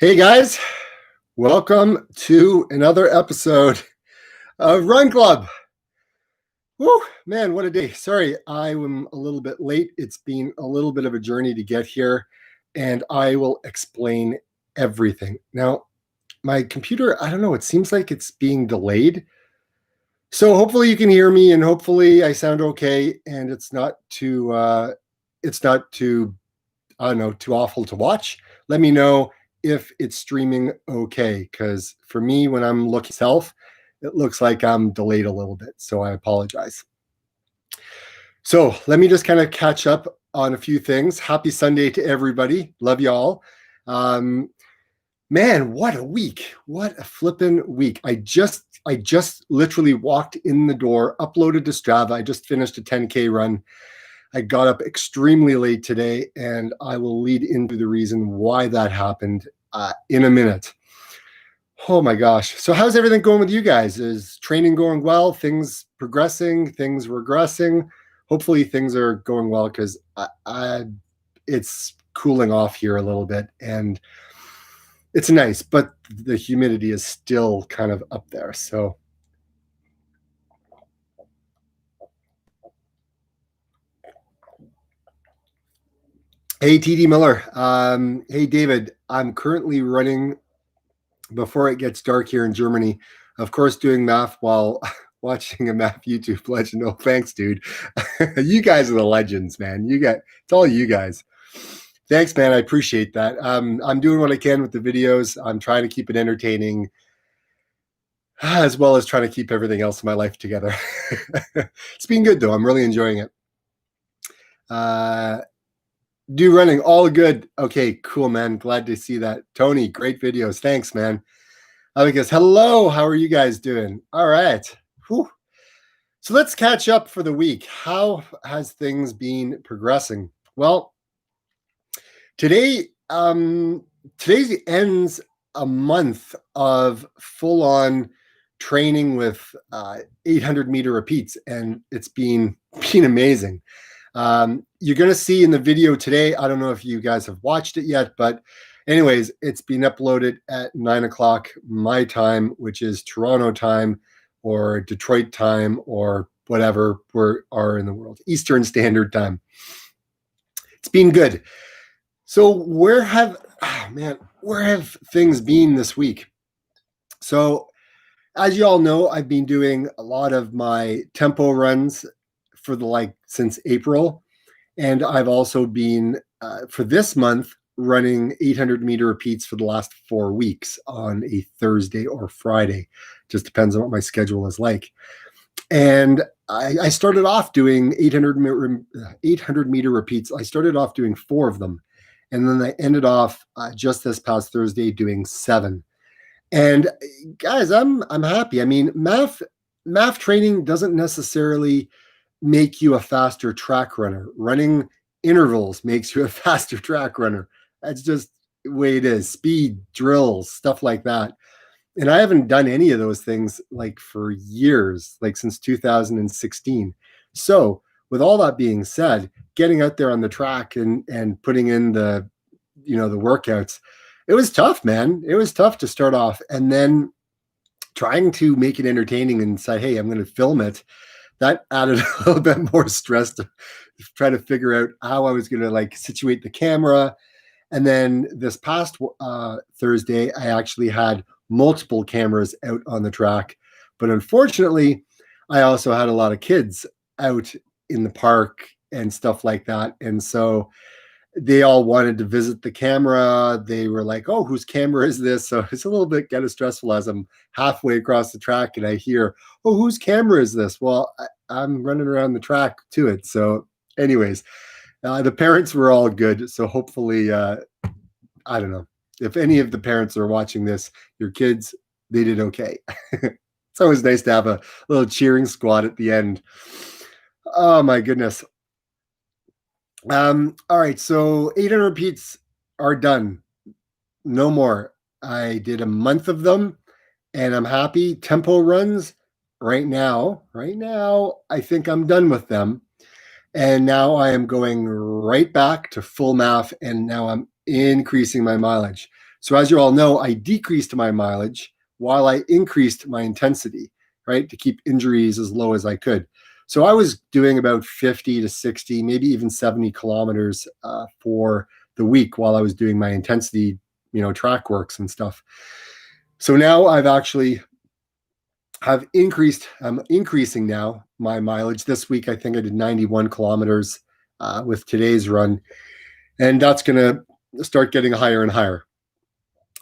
Hey guys, welcome to another episode of Run Club. Woo, man, what a day. Sorry, I am a little bit late. It's been a little bit of a journey to get here, and I will explain everything. Now, my computer, I don't know, it seems like it's being delayed. So hopefully you can hear me and hopefully I sound okay and it's not too I don't know, too awful to watch. Let me know if it's streaming okay, because for me, when I'm looking self, it looks like I'm delayed a little bit, so I apologize. So let me just kind of catch up on a few things. Happy Sunday to everybody. Love you all. Man, what a week. What a flippin' week. I just literally walked in the door, uploaded to Strava. I just finished a 10K run. I got up extremely late today, and I will lead into the reason why that happened in a minute. Oh my gosh. So how's everything going with you guys? Is training going well? Things progressing? Things regressing? Hopefully things are going well, because it's cooling off here a little bit, and it's nice, but the humidity is still kind of up there. So hey, TD Miller. Hey, David. I'm currently running before it gets dark here in Germany. Of course, doing math while watching a math YouTube legend. Oh, thanks, dude. You guys are the legends, man. It's all you guys. Thanks, man. I appreciate that. I'm doing what I can with the videos. I'm trying to keep it entertaining, as well as trying to keep everything else in my life together. It's been good, though. I'm really enjoying it. Do running, all good. Okay, cool, man. Glad to see that. Tony, great videos. Thanks, man. I guess, hello. How are you guys doing? All right. Whew. So let's catch up for the week. How has things been progressing? Well, today ends a month of full-on training with 800-meter repeats, and it's been amazing. You're going to see in the video today, I don't know if you guys have watched it yet, but anyways, it's been uploaded at 9 o'clock my time, which is Toronto time or Detroit time or whatever we are in the world, Eastern Standard Time. It's been good. So where have things been this week? So as you all know, I've been doing a lot of my tempo runs since April. And I've also been, for this month, running 800-meter repeats for the last 4 weeks on a Thursday or Friday. Just depends on what my schedule is like. And I started off doing 800-meter repeats. I started off doing 4 of them. And then I ended off just this past Thursday doing 7. And guys, I'm happy. I mean, math training doesn't necessarily make you a faster track runner. Running intervals makes you a faster track runner. That's just the way it is. Speed, drills, stuff like that. And I haven't done any of those things for years, since 2016. So with all that being said, getting out there on the track and putting in the workouts, it was tough, man. It was tough to start off, and then trying to make it entertaining and say, hey, I'm going to film it. That added a little bit more stress to try to figure out how I was going to situate the camera. And then this past Thursday, I actually had multiple cameras out on the track. But unfortunately, I also had a lot of kids out in the park and stuff like that. And so they all wanted to visit the camera. They were like, oh, whose camera is this? So it's a little bit kind of stressful as I'm halfway across the track and I hear, oh, whose camera is this? Well, I'm running around the track to it. So anyways, the parents were all good. So hopefully, I don't know, if any of the parents are watching this, your kids, they did okay. It's always nice to have a little cheering squad at the end. Oh my goodness. All right, so 800 repeats are done. No more. I did a month of them, and I'm happy. Tempo runs right now, I think I'm done with them. And now I am going right back to full MAF, and now I'm increasing my mileage. So as you all know, I decreased my mileage while I increased my intensity, right, to keep injuries as low as I could. So I was doing about 50 to 60, maybe even 70 kilometers for the week while I was doing my intensity, track works and stuff. So now I'm increasing now my mileage. This week, I think I did 91 kilometers with today's run, and that's going to start getting higher and higher.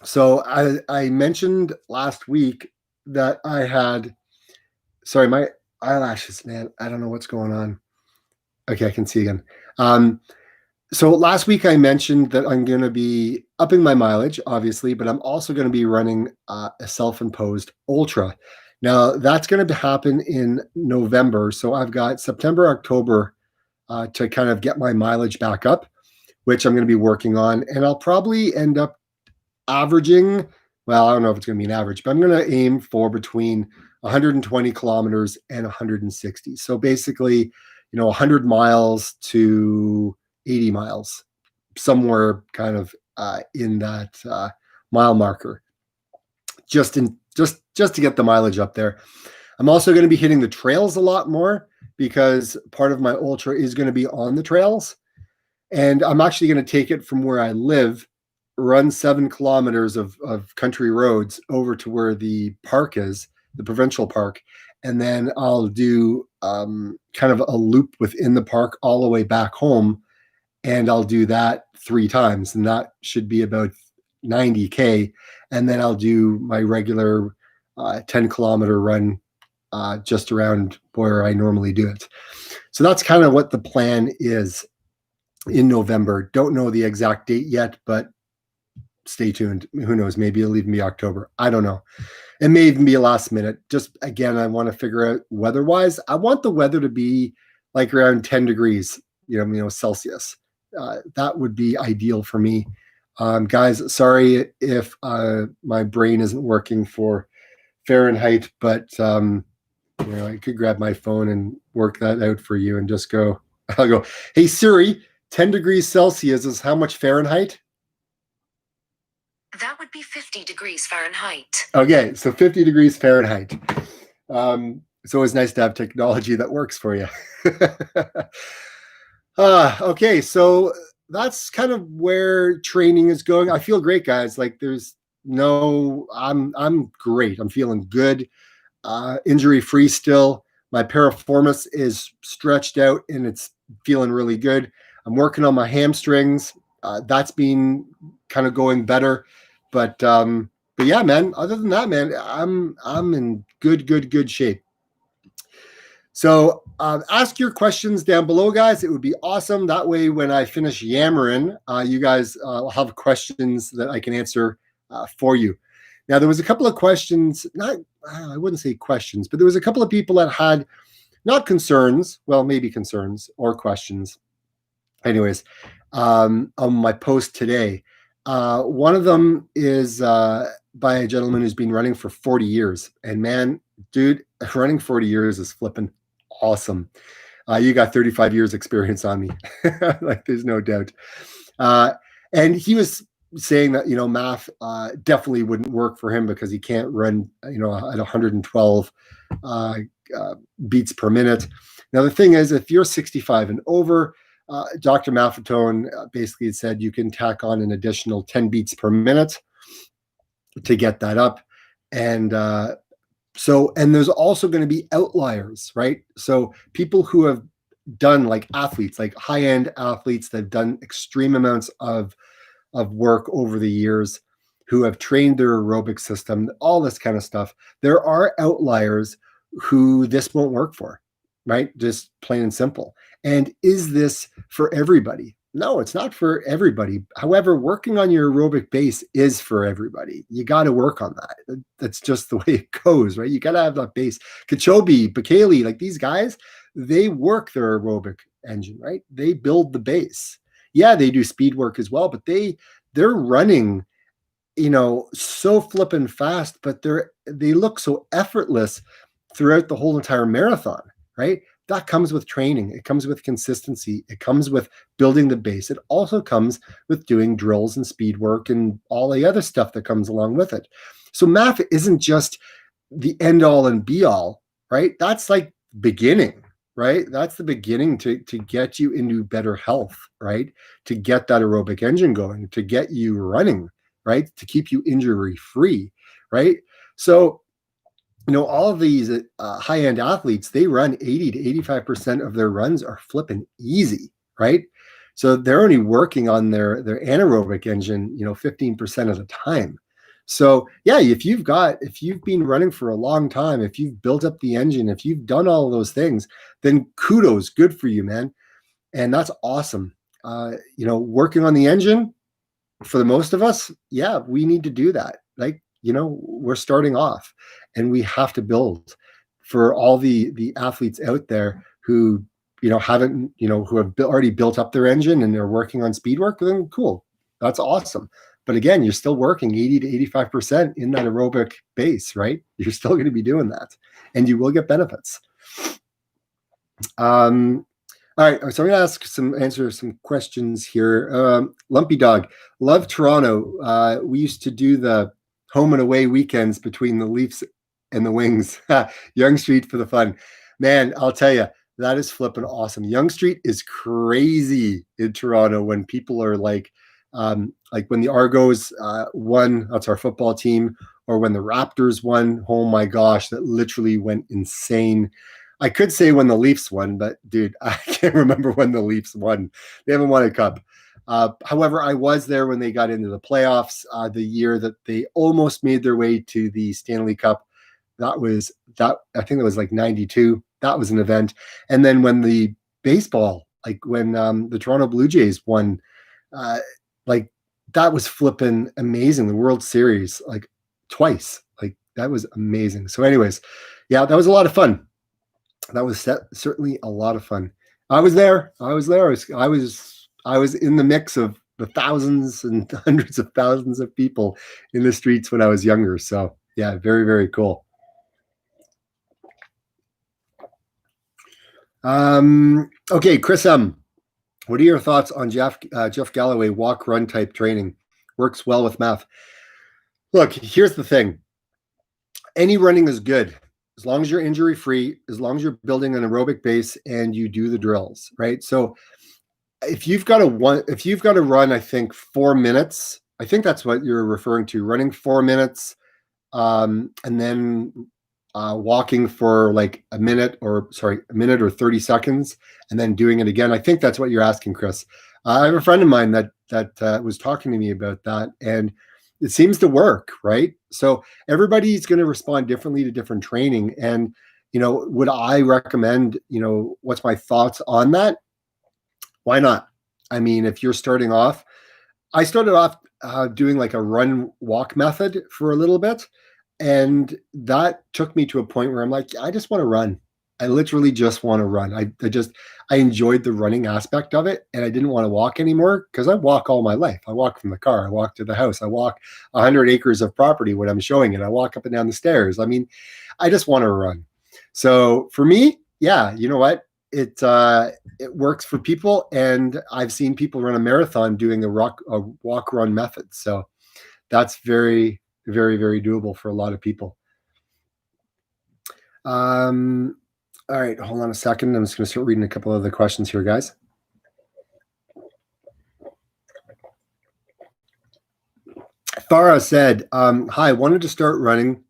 So I mentioned last week that I had, sorry, my eyelashes, man, I don't know what's going on. Okay, I can see again. So last week I mentioned that I'm going to be upping my mileage, obviously, but I'm also going to be running a self-imposed ultra. Now that's going to happen in November. So I've got September, October to kind of get my mileage back up, which I'm going to be working on. And I'll probably end up averaging, well, I don't know if it's going to be an average, but I'm going to aim for between 120 kilometers and 160. So basically, 100 miles to 80 miles, somewhere kind of in that mile marker, just to get the mileage up there. I'm also going to be hitting the trails a lot more because part of my ultra is going to be on the trails. And I'm actually going to take it from where I live, run 7 kilometers of country roads over to where the park is, the provincial park. And then I'll do kind of a loop within the park all the way back home. And I'll do that 3 times. And that should be about 90K. And then I'll do my regular 10-kilometer run just around where I normally do it. So that's kind of what the plan is in November. Don't know the exact date yet, but stay tuned. Who knows? Maybe it'll even be October. I don't know. It may even be a last minute. Just again, I want to figure out weather-wise. I want the weather to be like around 10 degrees, Celsius. That would be ideal for me. Guys, sorry if my brain isn't working for Fahrenheit, but I could grab my phone and work that out for you and just go. I'll go, hey Siri, 10 degrees Celsius is how much Fahrenheit? That would be 50 degrees Fahrenheit. Okay, so 50 degrees Fahrenheit. It's always nice to have technology that works for you. Okay, so that's kind of where training is going. I feel great, guys. Like I'm great. I'm feeling good. Injury free still. My piriformis is stretched out and it's feeling really good. I'm working on my hamstrings. That's been kind of going better. But yeah, man, other than that, man, I'm in good shape. So ask your questions down below, guys. It would be awesome. That way, when I finish yammering, you guys will have questions that I can answer for you. Now, there was a couple of questions, I wouldn't say questions, but there was a couple of people that had not concerns, well, maybe concerns or questions. Anyways, on my post today, one of them is by a gentleman who's been running for 40 years. And man, dude, running 40 years is flipping awesome. You got 35 years experience on me. Like there's no doubt. And he was saying that, math definitely wouldn't work for him because he can't run, at 112 beats per minute. Now, the thing is, if you're 65 and over, Dr. Maffetone basically said you can tack on an additional 10 beats per minute to get that up. And and there's also going to be outliers, right? So people who have done like athletes, like high-end athletes that have done extreme amounts of work over the years, who have trained their aerobic system, all this kind of stuff. There are outliers who this won't work for, right? Just plain and simple. And is this for everybody? No, it's not for everybody. However, working on your aerobic base is for everybody. You got to work on that. That's just the way it goes, right? You got to have that base. Kachobi, Bekele, like these guys, they work their aerobic engine, right? They build the base. Yeah, they do speed work as well, but they're running, so flippin' fast, but they look so effortless throughout the whole entire marathon, right? that comes with training. It comes with consistency. It comes with building the base. It also comes with doing drills and speed work and all the other stuff that comes along with it. So math isn't just the end all and be all, right? That's like beginning, right? That's the beginning to get you into better health, right? To get that aerobic engine going, to get you running, right? To keep you injury free, right? So, all of these high end athletes, they run 80 to 85% of their runs are flipping easy, right? So they're only working on their anaerobic engine, 15% of the time. So yeah, if you've been running for a long time, if you've built up the engine, if you've done all of those things, then kudos, good for you, man. And that's awesome. Working on the engine for the most of us, yeah, we need to do that. Like, we're starting off and we have to build. For all the athletes out there who, haven't, who have already built up their engine and they're working on speed work, then cool. That's awesome. But again, you're still working 80 to 85% in that aerobic base, right? You're still going to be doing that and you will get benefits. All right, so I'm going to answer some questions here. Lumpy Dog, love Toronto. We used to do the home and away weekends between the Leafs and the Wings. Yonge Street for the fun. Man, I'll tell you, that is flipping awesome. Yonge Street is crazy in Toronto when people are like when the Argos won, that's our football team, or when the Raptors won. Oh my gosh, that literally went insane. I could say when the Leafs won, but dude, I can't remember when the Leafs won. They haven't won a cup. However, I was there when they got into the playoffs, the year that they almost made their way to the Stanley Cup. I think that was like 92. That was an event. And then when the baseball, like when the Toronto Blue Jays won, like that was flipping amazing. The World Series, like twice, like that was amazing. So anyways, yeah, that was a lot of fun. That was certainly a lot of fun. I was there. I was in the mix of the thousands and hundreds of thousands of people in the streets when I was younger. So yeah, very, very cool. Okay, Chris what are your thoughts on Jeff Galloway walk run type training? Works well with math. Look, here's the thing. Any running is good as long as you're injury free, as long as you're building an aerobic base and you do the drills, right? So if you've got to run, I think 4 minutes, I think that's what you're referring to, running 4 minutes, and then walking for like a minute or 30 seconds, and then doing it again. I think that's what you're asking, Chris. I have a friend of mine that was talking to me about that, and it seems to work, right? So everybody's going to respond differently to different training. And, would I recommend, what's my thoughts on that? Why not? I mean, if you're starting off, I started off doing like a run walk method for a little bit. And that took me to a point where I'm like, I just want to run. I literally just want to run. I enjoyed the running aspect of it, and I didn't want to walk anymore because I walk all my life. I walk from the car. I walk to the house. I walk 100 acres of property when I'm showing it. I walk up and down the stairs. I mean, I just want to run. So for me, yeah, you know what? It works for people, and I've seen people run a marathon doing a walk run method. So that's very, very, very doable for a lot of people. All right, hold on a second. I'm just going to start reading a couple of the questions here, guys. Farah said, hi, wanted to start running.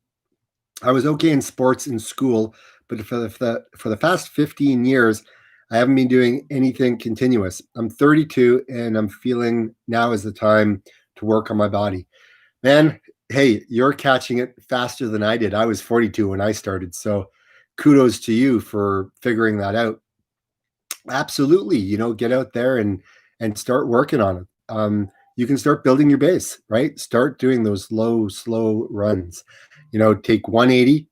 I was okay in sports in school, but for the past 15 years, I haven't been doing anything continuous. I'm 32 and I'm feeling now is the time to work on my body. Man, hey, you're catching it faster than I did. I was 42 when I started. So kudos to you for figuring that out. Absolutely. Get out there and start working on it. You can start building your base, right? Start doing those slow runs. Take 180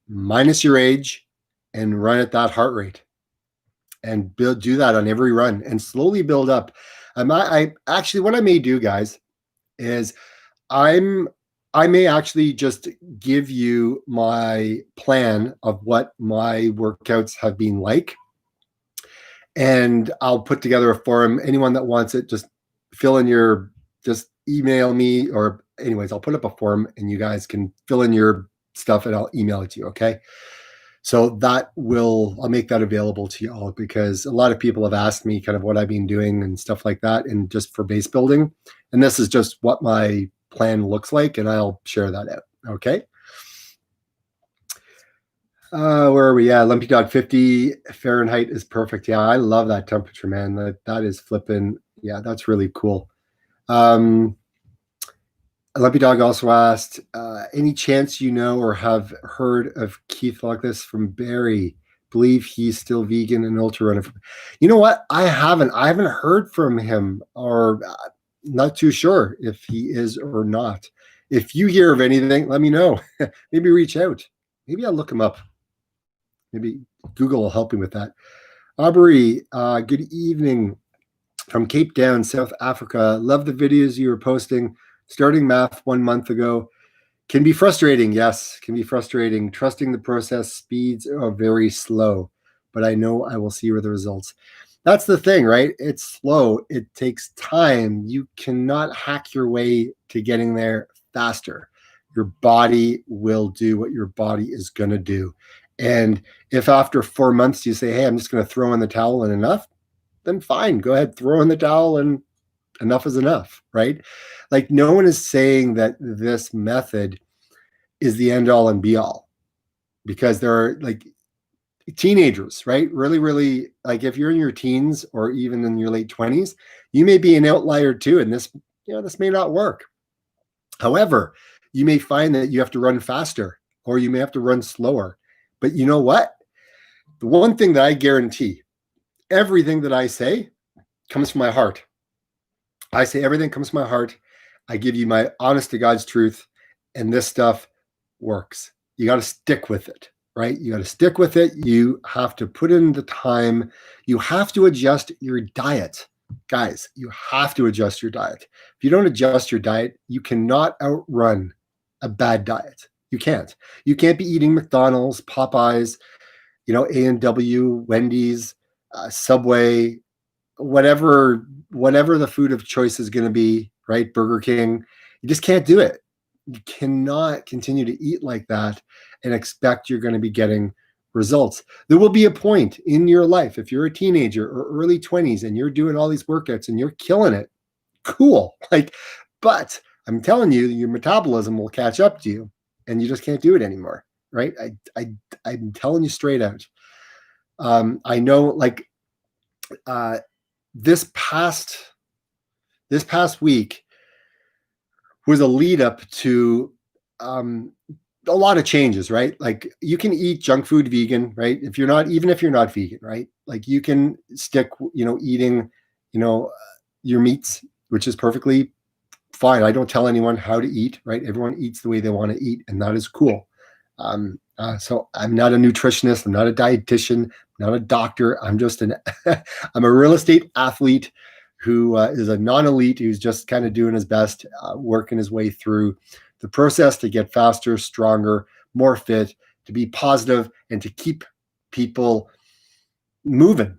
minus your age and run at that heart rate, and do that on every run and slowly build up. I actually, what I may do, guys, is I may actually just give you my plan of what my workouts have been like and I'll put together a forum. Anyone that wants it, just just email me, or anyways, I'll put up a forum and you guys can fill in your stuff and I'll email it to you. Okay. So I'll make that available to you all, because a lot of people have asked me kind of what I've been doing and stuff like that, and just for base building. And this is just what my plan looks like, and I'll share that out. Okay. Where are we? Yeah, Lumpy Dog 50 Fahrenheit is perfect. Yeah, I love that temperature, man. That is flipping. Yeah, that's really cool. Lumpy Dog also asked, any chance you know or have heard of Keith Locklis from Barrie? Believe he's still vegan and ultra runner. You know what? I haven't heard from him, or not too sure if he is or not. If you hear of anything, let me know. Maybe reach out. Maybe I'll look him up. Maybe Google will help me with that. Aubrey, good evening from Cape Town, South Africa. Love the videos you were posting. Starting math 1 month ago can be frustrating. Yes, can be frustrating. Trusting the process, speeds are very slow, but I know I will see the results. That's the thing, right? It's slow. It takes time. You cannot hack your way to getting there faster. Your body will do what your body is going to do. And if after 4 months you say, hey, I'm just going to throw in the towel and enough, then fine, go ahead, throw in the towel, and enough is enough, right? Like, no one is saying that this method is the end all and be all, because there are like teenagers, right? Really, really, like if you're in your teens or even in your late 20s, you may be an outlier too. And this may not work. However, you may find that you have to run faster, or you may have to run slower. But you know what? The one thing that I guarantee, everything that I say comes from my heart. I say everything comes from my heart. I give you my honest to God's truth, and this stuff works. You got to stick with it, right? You got to stick with it. You have to put in the time. You have to adjust your diet. Guys, you have to adjust your diet. If you don't adjust your diet, you cannot outrun a bad diet. You can't. You can't be eating McDonald's, Popeyes, A&W, Wendy's, Subway, whatever the food of choice is going to be, right? Burger King. You just can't do it. You cannot continue to eat like that and expect you're going to be getting results. There will be a point in your life, if you're a teenager or early 20s and you're doing all these workouts and you're killing it, cool. But I'm telling you, your metabolism will catch up to you and you just can't do it anymore, right? I'm telling you straight out. I know, this past week was a lead up to a lot of changes, right? Like, you can eat junk food vegan, right? Even if you're not vegan, right? Like, you can stick, eating, your meats, which is perfectly fine. I don't tell anyone how to eat, right? Everyone eats the way they want to eat, and that is cool. So I'm not a nutritionist. I'm not a dietitian. I'm not a doctor. I'm just I'm a real estate athlete who is a non-elite, who's just kind of doing his best, working his way through the process to get faster, stronger, more fit, to be positive, and to keep people moving,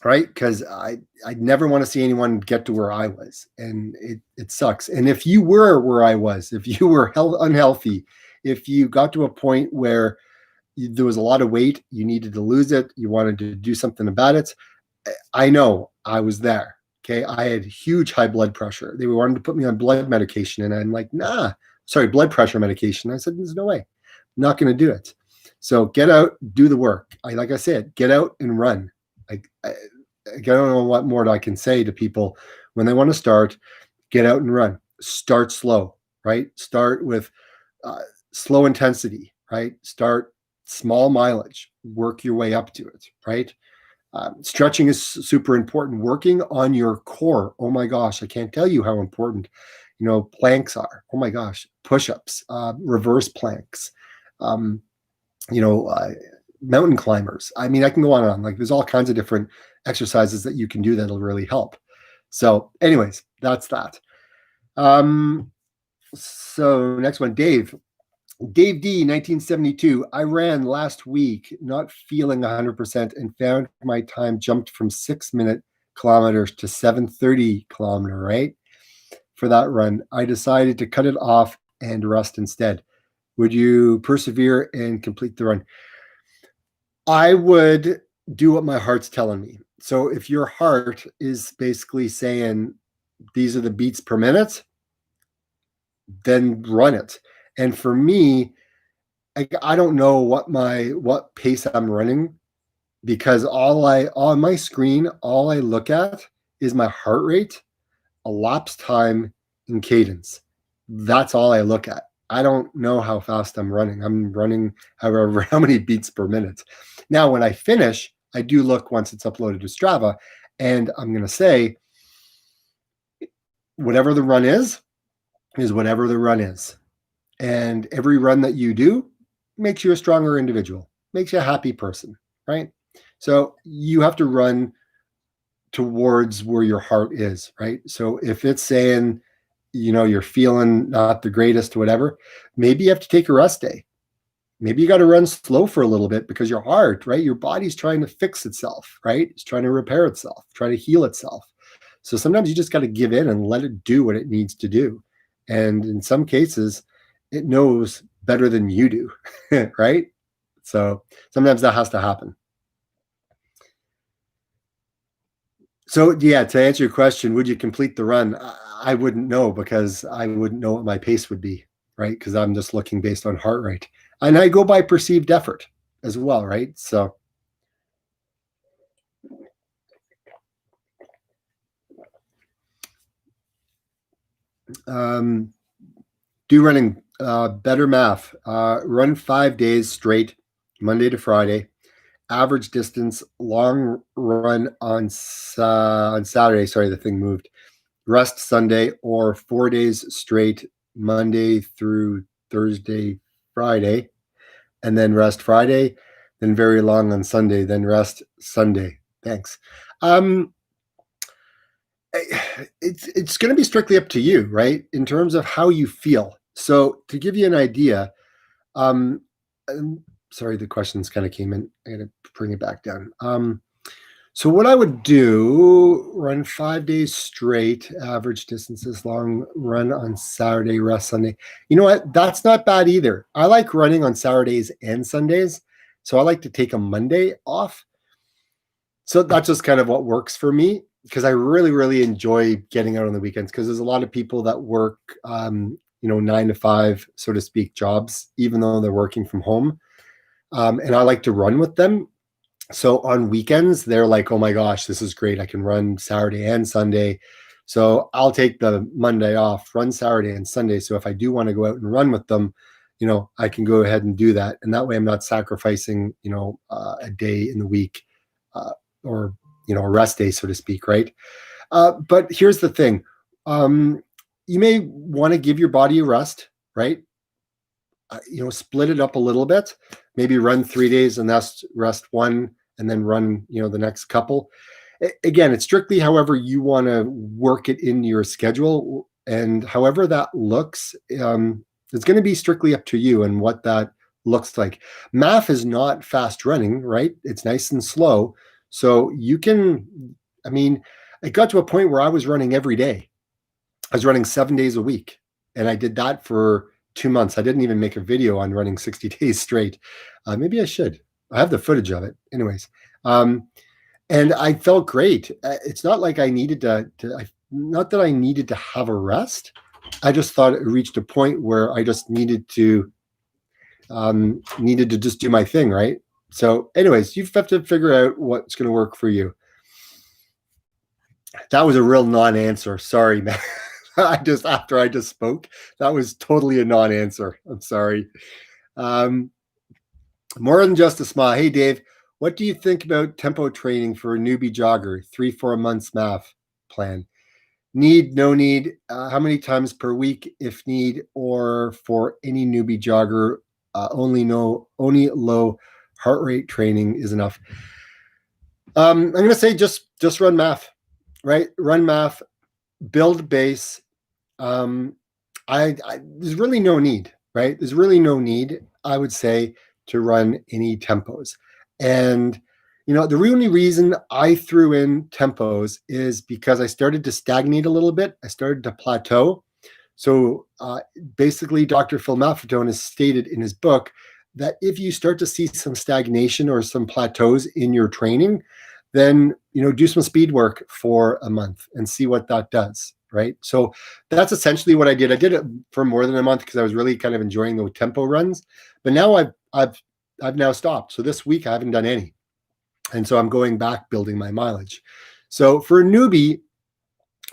right? Because I never want to see anyone get to where I was, and it sucks. And if you were where I was, if you were unhealthy, if you got to a point where there was a lot of weight, you needed to lose it, you wanted to do something about it, I know I was there. Okay. I had huge high blood pressure. They wanted to put me on blood medication, and I'm like, blood pressure medication. I said, there's no way. I'm not going to do it. So get out, do the work. Like I said, get out and run. I don't know what more I can say to people when they want to start. Get out and run. Start slow, right? Start with slow intensity, right? Start small mileage. Work your way up to it, right? Stretching is super important. Working on your core. Oh my gosh, I can't tell you how important, planks are. Oh my gosh, push-ups, reverse planks, mountain climbers. I mean, I can go on and on. Like, there's all kinds of different exercises that you can do that'll really help. So anyways, that's that. So next one, Dave. Dave D, 1972. I ran last week, not feeling 100%, and found my time jumped from 6-minute kilometers to 7:30 kilometer, right? For that run. I decided to cut it off and rest instead. Would you persevere and complete the run? I would do what my heart's telling me. So if your heart is basically saying these are the beats per minute, then run it. And for me, I don't know what pace I'm running, because on my screen, all I look at is my heart rate, elapsed time, and cadence. That's all I look at. I don't know how fast I'm running. I'm running however how many beats per minute. Now, when I finish, I do look once it's uploaded to Strava, and I'm going to say whatever the run is whatever the run is. And every run that you do makes you a stronger individual, makes you a happy person, right? So you have to run towards where your heart is, right? So if it's saying, you're feeling not the greatest or whatever, maybe you have to take a rest day. Maybe you got to run slow for a little bit, because your heart, right? Your body's trying to fix itself, right? It's trying to repair itself, trying to heal itself. So sometimes you just got to give in and let it do what it needs to do. And in some cases, it knows better than you do, right? So sometimes that has to happen. So yeah, to answer your question, would you complete the run? I wouldn't know, because I wouldn't know what my pace would be, right? Because I'm just looking based on heart rate. And I go by perceived effort as well, right? So do running, better math. Run 5 days straight, Monday to Friday. Average distance, long run on Saturday. Sorry, the thing moved. Rest Sunday, or 4 days straight, Monday through Thursday, Friday, and then rest Friday, then very long on Sunday, then rest Sunday. Thanks. It's going to be strictly up to you, right? In terms of how you feel. So to give you an idea, sorry, the questions kind of came in. I got to bring it back down. So what I would do, run 5 days straight, average distances, long run on Saturday, rest Sunday. You know what? That's not bad either. I like running on Saturdays and Sundays. So I like to take a Monday off. So that's just kind of what works for me, because I really, really enjoy getting out on the weekends, because there's a lot of people that work, 9 to 5, so to speak, jobs, even though they're working from home. And I like to run with them. So on weekends, they're like, oh my gosh, this is great. I can run Saturday and Sunday. So I'll take the Monday off, run Saturday and Sunday. So if I do want to go out and run with them, I can go ahead and do that. And that way I'm not sacrificing, a day in the week, or, a rest day, so to speak, right? But here's the thing. You may want to give your body a rest, right? Split it up a little bit, maybe run 3 days and that's rest one, and then run, the next couple. Again, it's strictly however you want to work it into your schedule, and however that looks, it's going to be strictly up to you and what that looks like. Math is not fast running, right? It's nice and slow. So you can, it got to a point where I was running every day. I was running 7 days a week, and I did that for 2 months. I didn't even make a video on running 60 days straight. Maybe I should. I have the footage of it. Anyways, and I felt great. It's not like I needed not that I needed to have a rest. I just thought it reached a point where I just needed to just do my thing, right? So anyways, you have to figure out what's going to work for you. That was a real non-answer. Sorry, man. After I just spoke, that was totally a non-answer. I'm sorry. More than just a smile. Hey, Dave, what do you think about tempo training for a newbie jogger? 3-4 months math plan. Need, no need, how many times per week if need, or for any newbie jogger, only low heart rate training is enough. I'm going to say just run math, right? Run math, build base. There's really no need. right? There's really no need, I would say, to run any tempos. And the only reason I threw in tempos is because I started to stagnate a little bit. I started to plateau. So basically, Dr. Phil Maffetone has stated in his book that if you start to see some stagnation or some plateaus in your training, then do some speed work for a month and see what that does. Right. So that's essentially what I did. I did it for more than a month because I was really kind of enjoying the tempo runs. But now I've now stopped. So this week I haven't done any. And so I'm going back building my mileage. So for a newbie,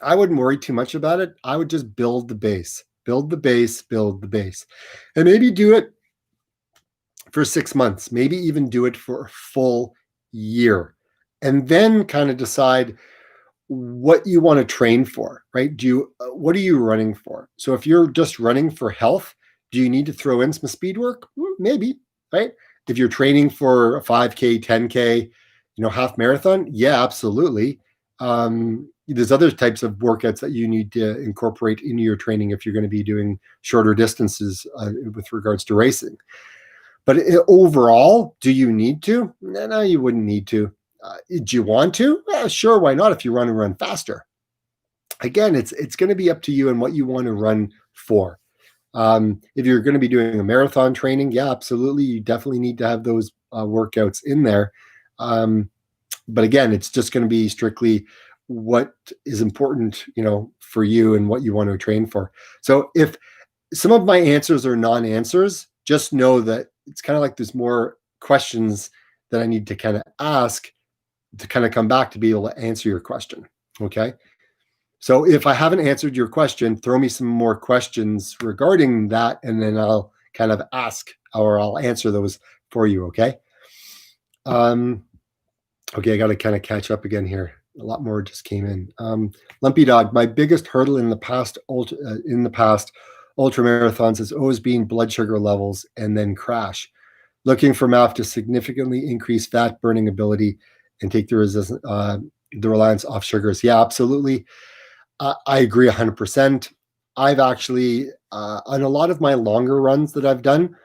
I wouldn't worry too much about it. I would just build the base, build the base, build the base, and maybe do it for 6 months, maybe even do it for a full year, and then kind of decide what you want to train for, right? What are you running for? So if you're just running for health, do you need to throw in some speed work? Maybe, right? If you're training for a 5K, 10K, half marathon, yeah, absolutely. There's other types of workouts that you need to incorporate into your training if you're going to be doing shorter distances with regards to racing. But overall, do you need to? No, you wouldn't need to. Do you want to? Sure, why not if you want to run faster? Again, it's going to be up to you and what you want to run for. If you're going to be doing a marathon training, yeah, absolutely. You definitely need to have those workouts in there. But again, it's just going to be strictly what is important, for you and what you want to train for. So if some of my answers are non-answers, just know that it's kind of like there's more questions that I need to kind of ask to kind of come back to be able to answer your question. Okay. So if I haven't answered your question, throw me some more questions regarding that, and then I'll kind of ask or I'll answer those for you. Okay. Okay, I got to kind of catch up again here. A lot more just came in. Lumpy Dog, my biggest hurdle in the past ultra marathons has always been blood sugar levels and then crash. Looking for MAF to significantly increase fat burning ability and take the reliance off sugars. Yeah, absolutely. I agree 100%. I've actually, on a lot of my longer runs that I've done,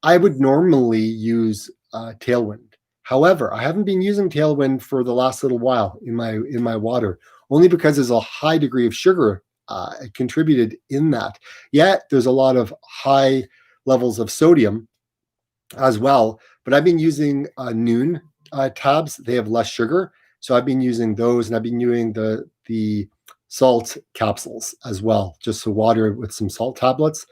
I would normally use Tailwind. However, I haven't been using Tailwind for the last little while in my water, only because there's a high degree of sugar contributed in that. Yet there's a lot of high levels of sodium as well. But I've been using Noon tabs. They have less sugar, so I've been using those, and I've been using the salt capsules as well, just so water with some salt tablets.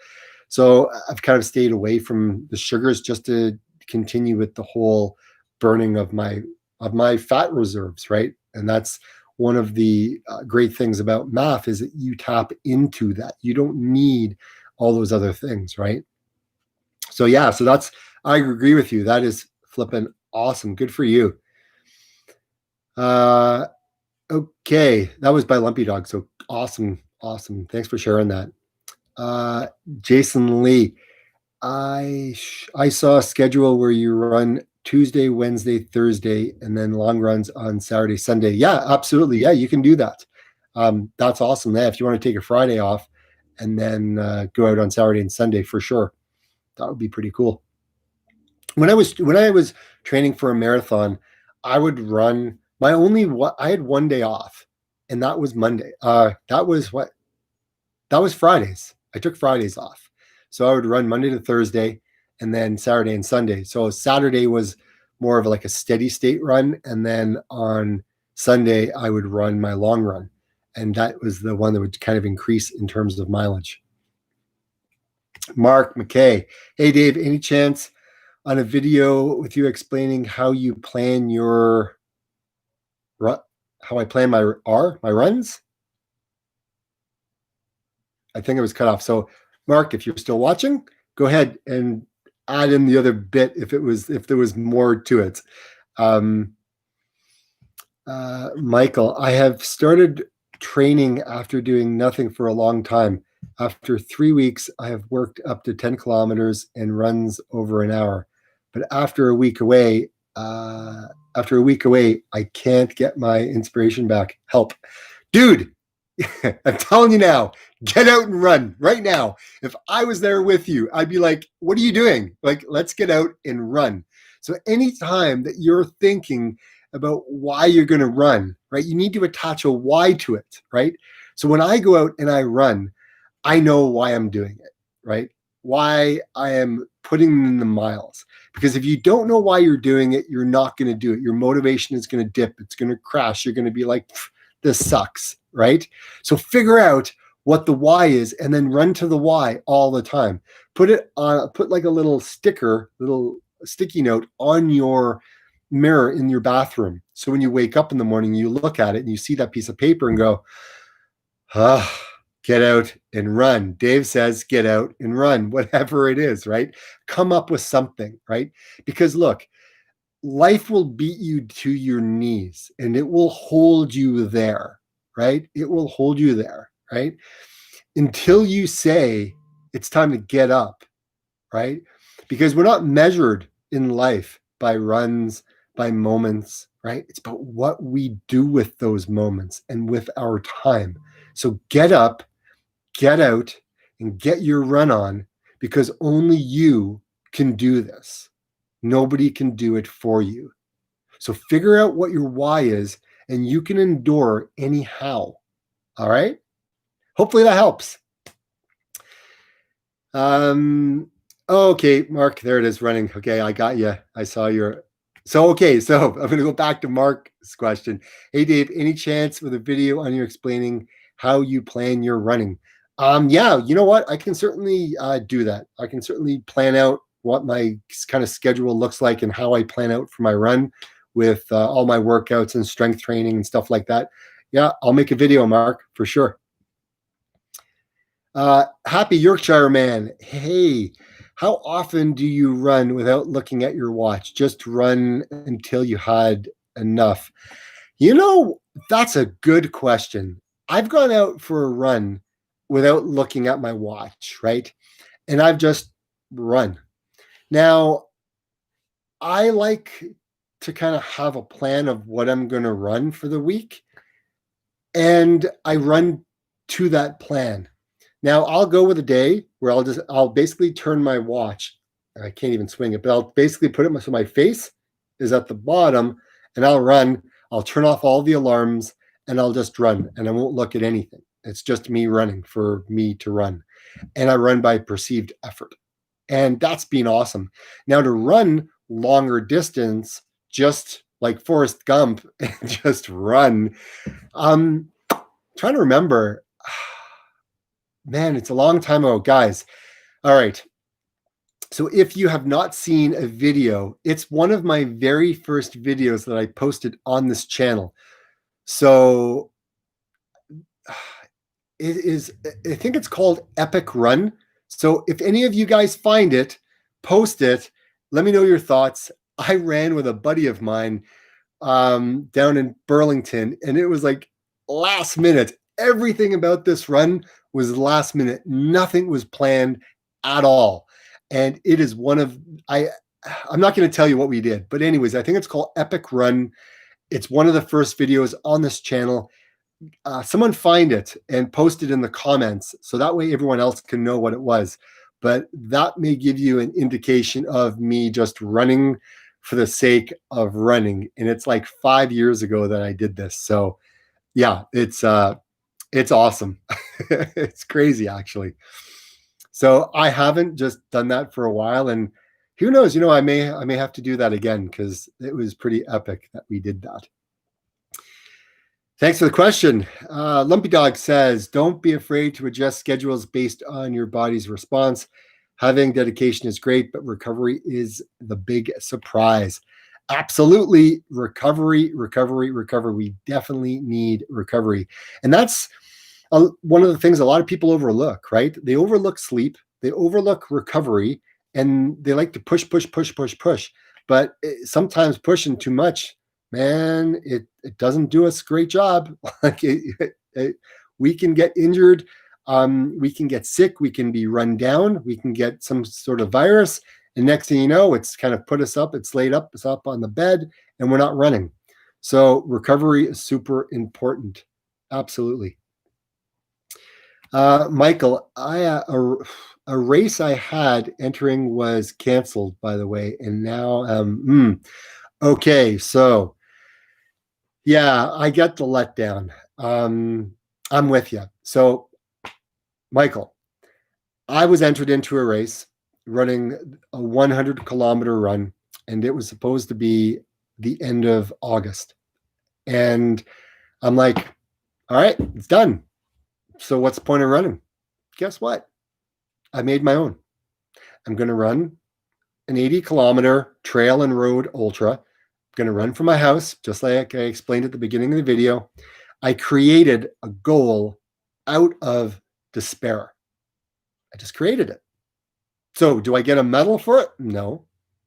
So I've kind of stayed away from the sugars just to continue with the whole burning of my fat reserves, right? And that's one of the great things about MAF is that you tap into that. You don't need all those other things, right? So yeah, I agree with you. That is flipping awesome. Good for you. Okay, that was by Lumpy Dog. So awesome. Thanks for sharing that. Jason Lee, I saw a schedule where you run Tuesday, Wednesday, Thursday, and then long runs on Saturday, Sunday. Yeah, absolutely. Yeah, you can do that. That's awesome. Yeah, if you want to take a Friday off and then go out on Saturday and Sunday, for sure, that would be pretty cool. When I was training for a marathon, I would run I had one day off, and that was Monday. That was Fridays. I took Fridays off. So I would run Monday to Thursday and then Saturday and Sunday. So Saturday was more of like a steady state run. And then on Sunday, I would run my long run. And that was the one that would kind of increase in terms of mileage. Mark McKay. Hey, Dave, any chance on a video with you explaining how you plan how I plan my runs? I think it was cut off. So Mark, if you're still watching, go ahead and add in the other bit if there was more to it. Michael, I have started training after doing nothing for a long time. After 3 weeks, I have worked up to 10 kilometers and runs over an hour. But after a week away, I can't get my inspiration back. Help. Dude, I'm telling you now, get out and run right now. If I was there with you, I'd be like, what are you doing? Like, let's get out and run. So anytime that you're thinking about why you're going to run, right, you need to attach a why to it, right? So when I go out and I run, I know why I'm doing it, right? Why I am putting in the miles. Because if you don't know why you're doing it, you're not going to do it. Your motivation is going to dip. It's going to crash. You're going to be like, this sucks, right? So figure out what the why is and then run to the why all the time. Put like a little sticky note on your mirror in your bathroom. So when you wake up in the morning, you look at it and you see that piece of paper and go, get out and run. Dave says, get out and run, whatever it is, right? Come up with something, right? Because look, life will beat you to your knees and it will hold you there, right? It will hold you there, right? Until you say it's time to get up, right? Because we're not measured in life by runs, by moments, right? It's about what we do with those moments and with our time. So get up, get out, and get your run on because only you can do this. Nobody can do it for you. So figure out what your why is and you can endure anyhow. All right? Hopefully that helps. Okay, Mark, there it is running. Okay, I got you. I saw your. So I'm going to go back to Mark's question. Hey, Dave, any chance with a video on you explaining how you plan your running? Yeah, you know what? I can certainly do that. I can certainly plan out what my kind of schedule looks like and how I plan out for my run with all my workouts and strength training and stuff like that. Yeah, I'll make a video, Mark, for sure. Happy Yorkshire man. Hey, how often do you run without looking at your watch? Just run until you had enough. You know, that's a good question. I've gone out for a run without looking at my watch, right? And I've just run. Now, I like to kind of have a plan of what I'm going to run for the week, and I run to that plan. Now I'll go with a day where I'll basically turn my watch. I can't even swing it, but I'll basically put it so my face is at the bottom and I'll run. I'll turn off all the alarms and I'll just run and I won't look at anything. It's just me running for me to run. And I run by perceived effort. And that's been awesome. Now to run longer distance, just like Forrest Gump, and just run. Trying to remember. Man, it's a long time ago, guys. All right. So if you have not seen a video, it's one of my very first videos that I posted on this channel. So it is, I think it's called Epic Run. So if any of you guys find it, post it. Let me know your thoughts. I ran with a buddy of mine down in Burlington, and it was like last minute. Everything about this run was last minute. Nothing was planned at all. And it is I'm not going to tell you what we did, but anyways, I think it's called Epic Run. It's one of the first videos on this channel. Someone find it and post it in the comments so that way everyone else can know what it was. But that may give you an indication of me just running for the sake of running. And it's like 5 years ago that I did this. So yeah, it's awesome. It's crazy, actually. So I haven't just done that for a while, and who knows? I may have to do that again because it was pretty epic that we did that. Thanks for the question. Lumpy Dog says, "Don't be afraid to adjust schedules based on your body's response. Having dedication is great, but recovery is the big surprise." Absolutely, recovery. We definitely need recovery, and that's one of the things a lot of people overlook, right? They overlook sleep, they overlook recovery, and they like to push. But sometimes pushing too much, man, it doesn't do us a great job. Like we can get injured, we can get sick, we can be run down, we can get some sort of virus, and next thing you know, it's kind of put us up, it's laid up, it's up on the bed, and we're not running. So recovery is super important. Absolutely. Michael, a race I had entering was canceled, by the way, and now okay. So yeah, I get the letdown. I'm with you. So Michael, I was entered into a race running a 100-kilometer run, and it was supposed to be the end of August. And I'm like, all right, it's done. So what's the point of running? Guess what? I made my own. I'm going to run an 80-kilometer trail and road ultra. I'm going to run from my house, just like I explained at the beginning of the video. I created a goal out of despair. I just created it. So do I get a medal for it? No.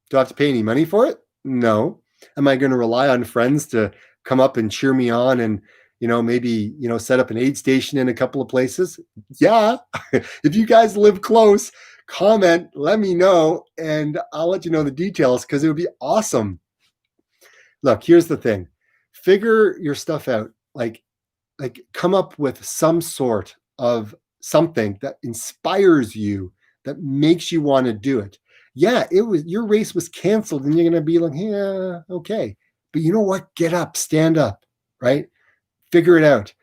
Do I have to pay any money for it? No. Am I going to rely on friends to come up and cheer me on and, maybe, set up an aid station in a couple of places? Yeah. If you guys live close, comment, let me know, and I'll let you know the details because it would be awesome. Look, here's the thing. Figure your stuff out. Like come up with some sort of something that inspires you, that makes you want to do it. Yeah, your race was canceled and you're going to be like, yeah, okay. But you know what? Get up, stand up, right? Figure it out.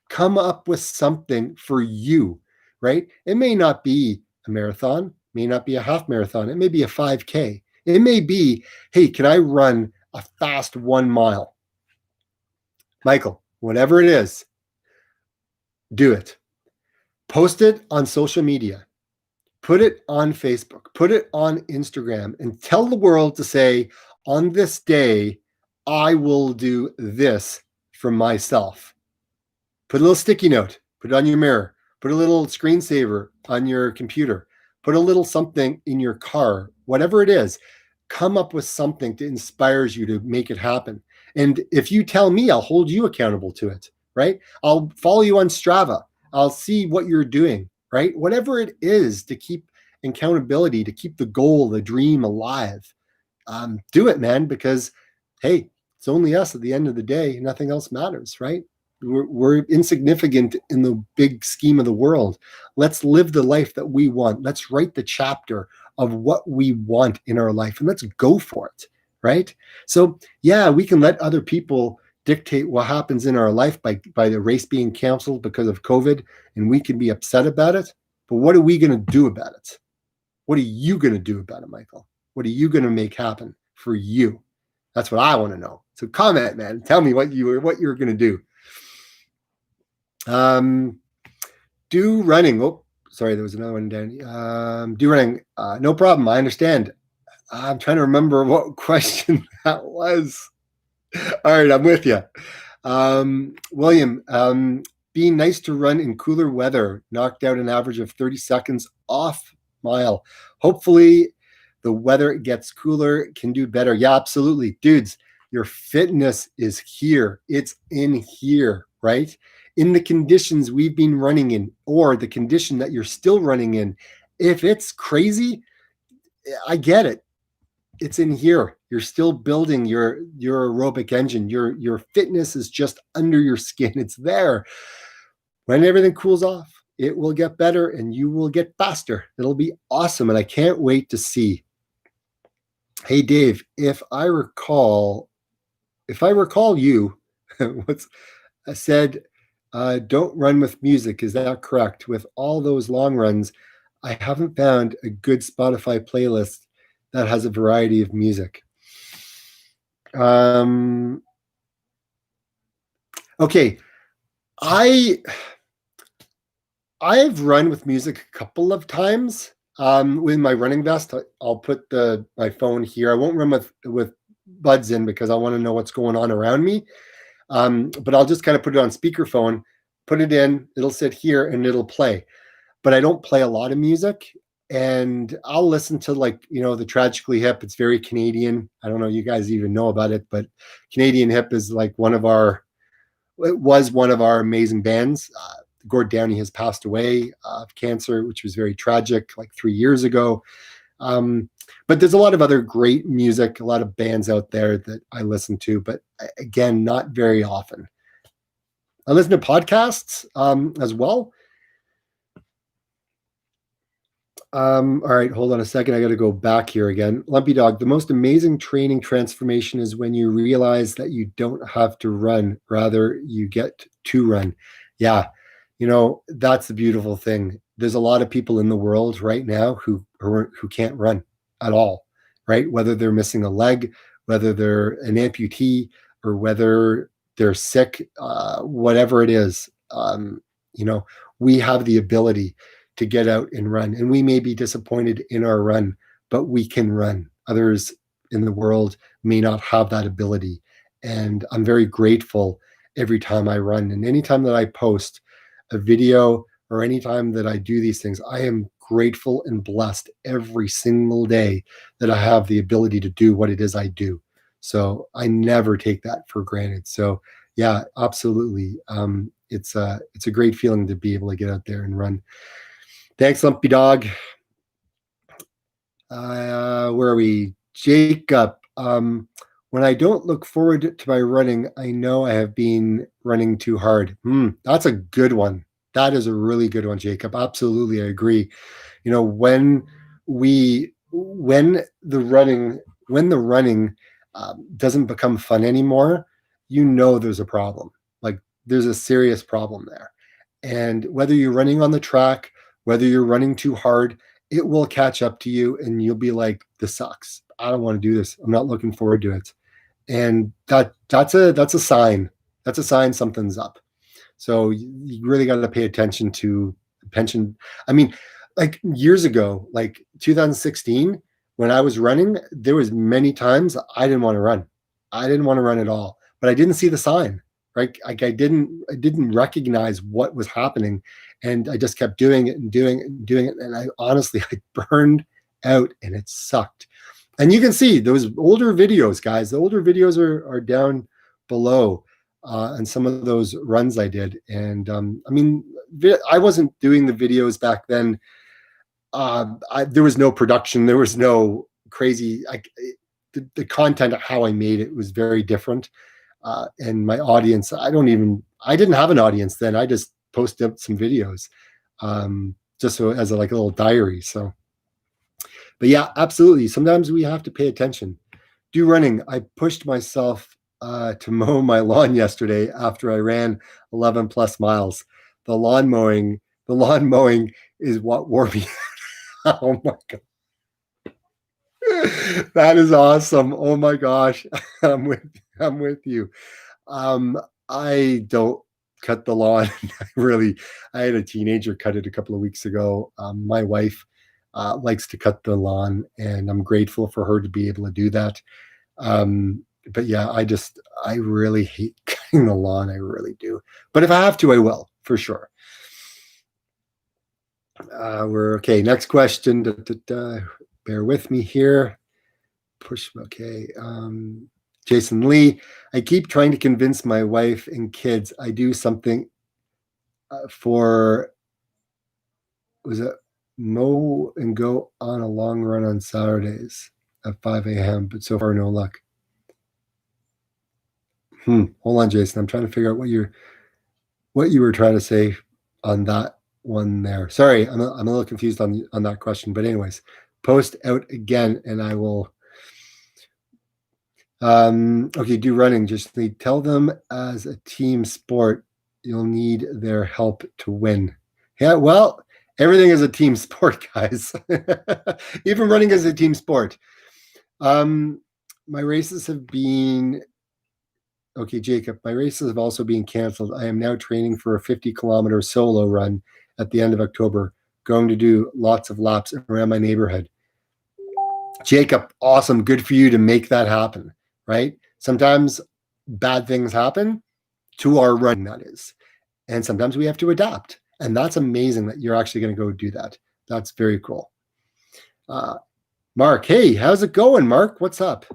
Come up with something for you, right? It may not be a marathon, may not be a half marathon. It may be a 5K. It may be, hey, can I run a fast 1 mile? Michael, whatever it is, do it. Post it on social media. Put it on Facebook. Put it on Instagram and tell the world to say, on this day, I will do this for myself. Put a little sticky note. Put it on your mirror. Put a little screensaver on your computer. Put a little something in your car. Whatever it is, come up with something that inspires you to make it happen. And if you tell me, I'll hold you accountable to it, right? I'll follow you on Strava. I'll see what you're doing, right? Whatever it is to keep accountability, to keep the goal, the dream alive. Do it, man, because, hey, it's only us at the end of the day. Nothing else matters, right? We're insignificant in the big scheme of the world. Let's live the life that we want. Let's write the chapter of what we want in our life and let's go for it, right? So yeah, we can let other people dictate what happens in our life by the race being canceled because of COVID, and we can be upset about it. But what are we going to do about it? What are you going to do about it, Michael? What are you going to make happen for you? That's what I want to know. So comment, man. Tell me what you're going to do. Do running. Oh, sorry, there was another one, Danny. Do running. No problem. I understand. I'm trying to remember what question that was. All right, I'm with you. William, being nice to run in cooler weather, knocked out an average of 30 seconds off mile. Hopefully the weather gets cooler, can do better. Yeah, absolutely. Dudes, your fitness is here. It's in here, right? In the conditions we've been running in, or the condition that you're still running in. If it's crazy, I get it. It's in here. You're still building your aerobic engine. Your fitness is just under your skin. It's there. When everything cools off, it will get better and you will get faster. It'll be awesome. And I can't wait to see. Hey, Dave, if I recall you, what's I said, don't run with music. Is that correct? With all those long runs, I haven't found a good Spotify playlist that has a variety of music. Okay, I've run with music a couple of times. With my running vest, I'll put my phone here. I won't run with buds in because I want to know what's going on around me. But I'll just kind of put it on speakerphone, put it in, it'll sit here and it'll play. But I don't play a lot of music, and I'll listen to the Tragically Hip. It's very Canadian. I don't know you guys even know about it, but Canadian Hip is like it was one of our amazing bands. Gord Downey has passed away of cancer, which was very tragic, like 3 years ago. But there's a lot of other great music, a lot of bands out there that I listen to, but again, not very often. I listen to podcasts as well. All right, hold on a second. I got to go back here again. Lumpy Dog, the most amazing training transformation is when you realize that you don't have to run, rather you get to run. Yeah, that's the beautiful thing. There's a lot of people in the world right now who can't run at all, right? Whether they're missing a leg, whether they're an amputee, or whether they're sick, whatever it is. We have the ability to get out and run. And we may be disappointed in our run, but we can run. Others in the world may not have that ability. And I'm very grateful every time I run. And anytime that I post a video or anytime that I do these things, I am grateful and blessed every single day that I have the ability to do what it is I do. So I never take that for granted. So yeah, absolutely. It's a great feeling to be able to get out there and run. Thanks, Lumpy Dog. Where are we? Jacob. When I don't look forward to my running, I know I have been running too hard. That's a good one. That is a really good one, Jacob. Absolutely, I agree. When the running doesn't become fun anymore, there's a problem. Like there's a serious problem there. And whether you're running on the track, whether you're running too hard, it will catch up to you and you'll be like, this sucks. I don't want to do this. I'm not looking forward to it. And that's a sign. That's a sign something's up. So you really got to pay attention to pension. I mean, like years ago, like 2016, when I was running, there was many times I didn't want to run. I didn't want to run at all, but I didn't see the sign, right? Like I didn't recognize what was happening, and I just kept doing it and doing it and doing it. And I honestly, I burned out, and it sucked. And you can see those older videos, guys. The older videos are down below, and some of those runs I did. And I mean, I wasn't doing the videos back then. There was no production. There was no crazy. The content of how I made it was very different. And my audience, I didn't have an audience then. I just posted up some videos, just so as a little diary. So, but yeah, absolutely. Sometimes we have to pay attention. Do running. I pushed myself to mow my lawn yesterday after I ran 11 plus miles. The lawn mowing is what wore me. Oh my God. That is awesome. Oh my gosh. I'm with you. I don't cut the lawn. I had a teenager cut it a couple of weeks ago. My wife likes to cut the lawn, and I'm grateful for her to be able to do that. But yeah, I really hate cutting the lawn. I really do. But if I have to, I will, for sure. We're okay. Next question. Bear with me here. Okay. Jason Lee. I keep trying to convince my wife and kids I do something was it mow and go on a long run on Saturdays at 5 a.m., but so far no luck. Hold on, Jason. I'm trying to figure out what you were trying to say on that one there. Sorry, I'm a little confused on that question. But anyways, post out again, and I will. Okay, do running. Just tell them as a team sport, you'll need their help to win. Yeah, well, everything is a team sport, guys. Even running is a team sport. My races have been. Okay, Jacob, my races have also been canceled. I am now training for a 50-kilometer solo run at the end of October, going to do lots of laps around my neighborhood. Jacob, awesome. Good for you to make that happen, right? Sometimes bad things happen to our running, that is. And sometimes we have to adapt. And that's amazing that you're actually going to go do that. That's very cool. Mark, hey, how's it going, Mark? What's up?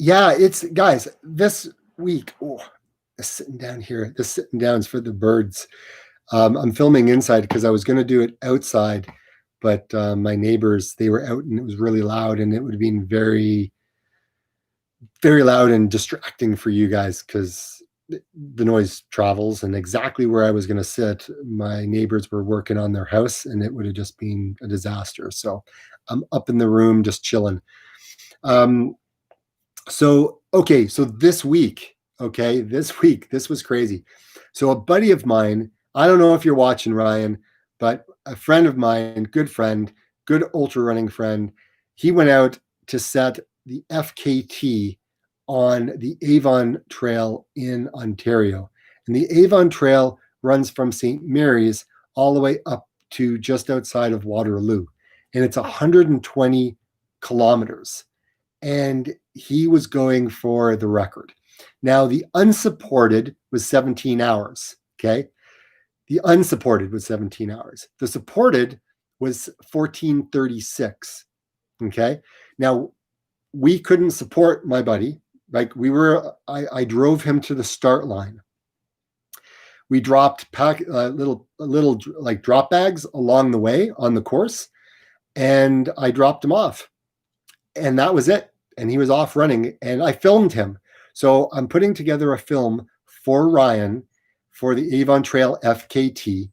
Yeah, it's guys, this week, sitting down here, this sitting down is for the birds. I'm filming inside because I was going to do it outside, but my neighbors, they were out and it was really loud, and it would have been very, very loud and distracting for you guys because the noise travels, and exactly where I was going to sit, my neighbors were working on their house, and it would have just been a disaster. So I'm up in the room just chilling. Um, so this week, this was crazy. So a buddy of mine, I don't know if you're watching, Ryan, but a friend of mine, good friend, good ultra running friend, he went out to set the FKT on the Avon Trail in Ontario. And the Avon Trail runs from St. Mary's all the way up to just outside of Waterloo. And it's 120 kilometers. And he was going for the record. Now, the unsupported was 17 hours. Okay. The unsupported was 17 hours. The supported was 1436. Okay. Now, we couldn't support my buddy. Like I drove him to the start line. We dropped little like drop bags along the way on the course, and I dropped him off, and that was it. And he was off running, and I filmed him. So I'm putting together a film for Ryan for the Avon Trail FKT,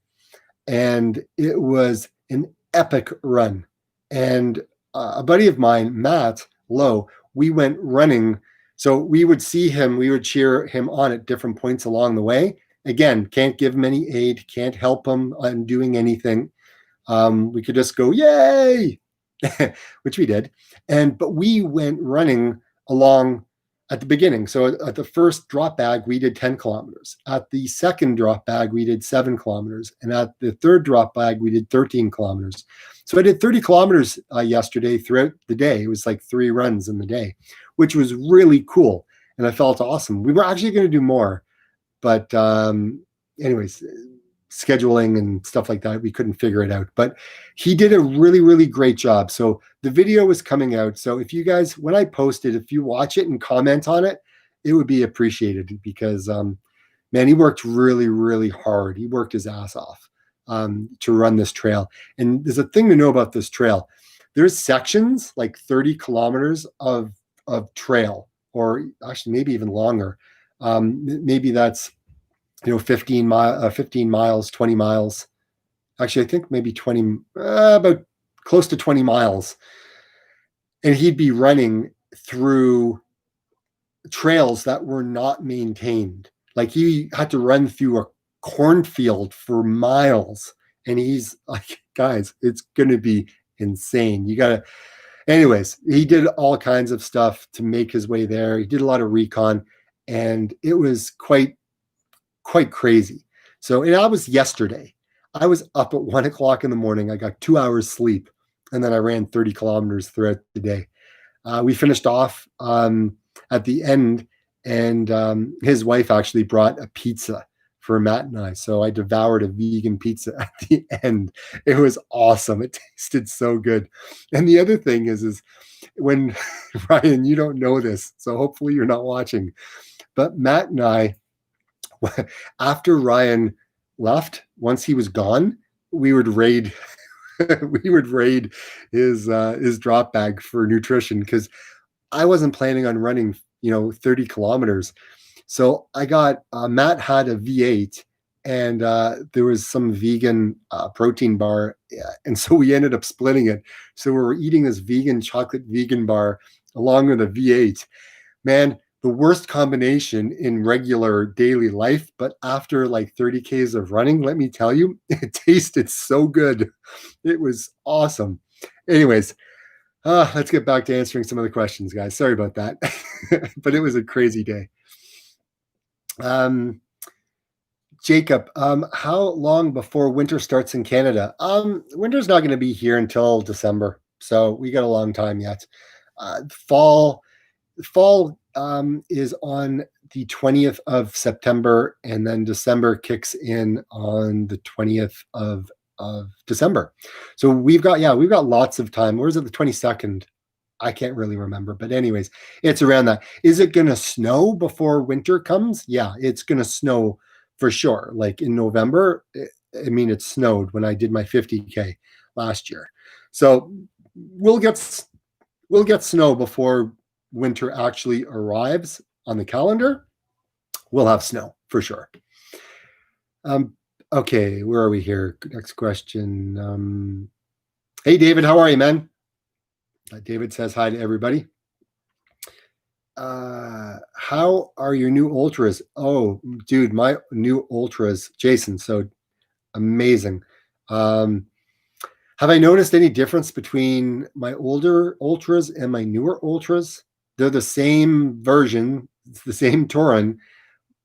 and it was an epic run. And a buddy of mine, Matt Lowe, we went running. So we would see him, we would cheer him on at different points along the way. Again, can't give him any aid, can't help him on doing anything. We could just go, yay, which we did. But we went running along at the beginning. So at the first drop bag, we did 10 kilometers. At the second drop bag, we did 7 kilometers. And at the third drop bag, we did 13 kilometers. So I did 30 kilometers yesterday throughout the day. It was like 3 runs in the day, which was really cool. And I felt awesome. We were actually going to do more. But anyways, scheduling and stuff like that, we couldn't figure it out. But he did a really, really great job. So the video was coming out. So if you guys, when I post it, if you watch it and comment on it, it would be appreciated, because man, he worked really, really hard. He worked his ass off to run this trail. And there's a thing to know about this trail. There's sections like 30 kilometers of trail, or actually maybe even longer. Maybe that's 15 miles, 20 miles. Actually, I think maybe 20, about close to 20 miles. And he'd be running through trails that were not maintained. Like, he had to run through a cornfield for miles. And he's like, guys, it's going to be insane. You got to, anyways, he did all kinds of stuff to make his way there. He did a lot of recon, and it was quite crazy. So, and that was yesterday. I was up at 1 o'clock in the morning. I got 2 hours sleep, and then I ran 30 kilometers throughout the day. We finished off at the end, and his wife actually brought a pizza for Matt and I. So I devoured a vegan pizza at the end. It was awesome. It tasted so good. And the other thing is when, Ryan, you don't know this, so hopefully you're not watching, but Matt and I, after Ryan left, once he was gone, we would raid his drop bag for nutrition, because I wasn't planning on running 30 kilometers. So I got Matt had a V8, and there was some vegan protein bar, and so we ended up splitting it. So we were eating this vegan chocolate vegan bar along with a V8. Man, the worst combination in regular daily life, but after like 30 Ks of running, let me tell you, it tasted so good. It was awesome. Anyways, let's get back to answering some of the questions, guys. Sorry about that, but it was a crazy day. Jacob, how long before winter starts in Canada? Winter's not going to be here until December, so we got a long time yet. Fall is on the 20th of September, and then December kicks in on the 20th of December. So we've got lots of time. Where's it, the 22nd? I can't really remember, but anyways, it's around that. Is it going to snow before winter comes? Yeah, it's going to snow for sure. Like in November, it snowed when I did my 50K last year. So we'll get snow before winter actually arrives on the calendar. we'll have snow for sure. Okay, where are we here? Next question. Hey, David, how are you, man? David says hi to everybody. How are your new ultras? Oh, dude, my new ultras, Jason, so amazing. Have I noticed any difference between my older ultras and my newer ultras? They're the same version, it's the same Touran.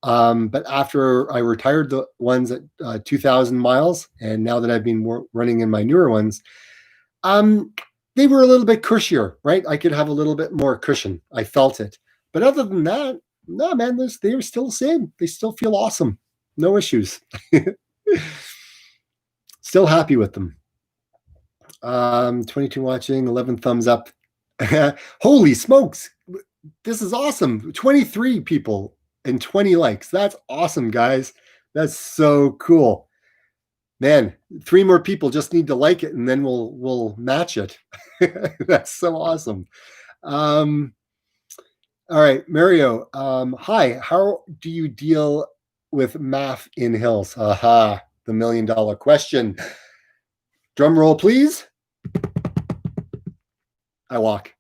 But after I retired the ones at 2,000 miles, and now that I've been running in my newer ones, they were a little bit cushier, right? I could have a little bit more cushion. I felt it. But other than that, no, man, they're still the same. They still feel awesome. No issues. Still happy with them. 22 watching, 11 thumbs up. Holy smokes. This is awesome. 23 people and 20 likes. That's awesome, guys. That's so cool. Man, 3 more people just need to like it and then we'll match it. That's so awesome. All right, Mario. Hi, how do you deal with MAF in hills? Aha, the $1 million question. Drum roll, please. I walk.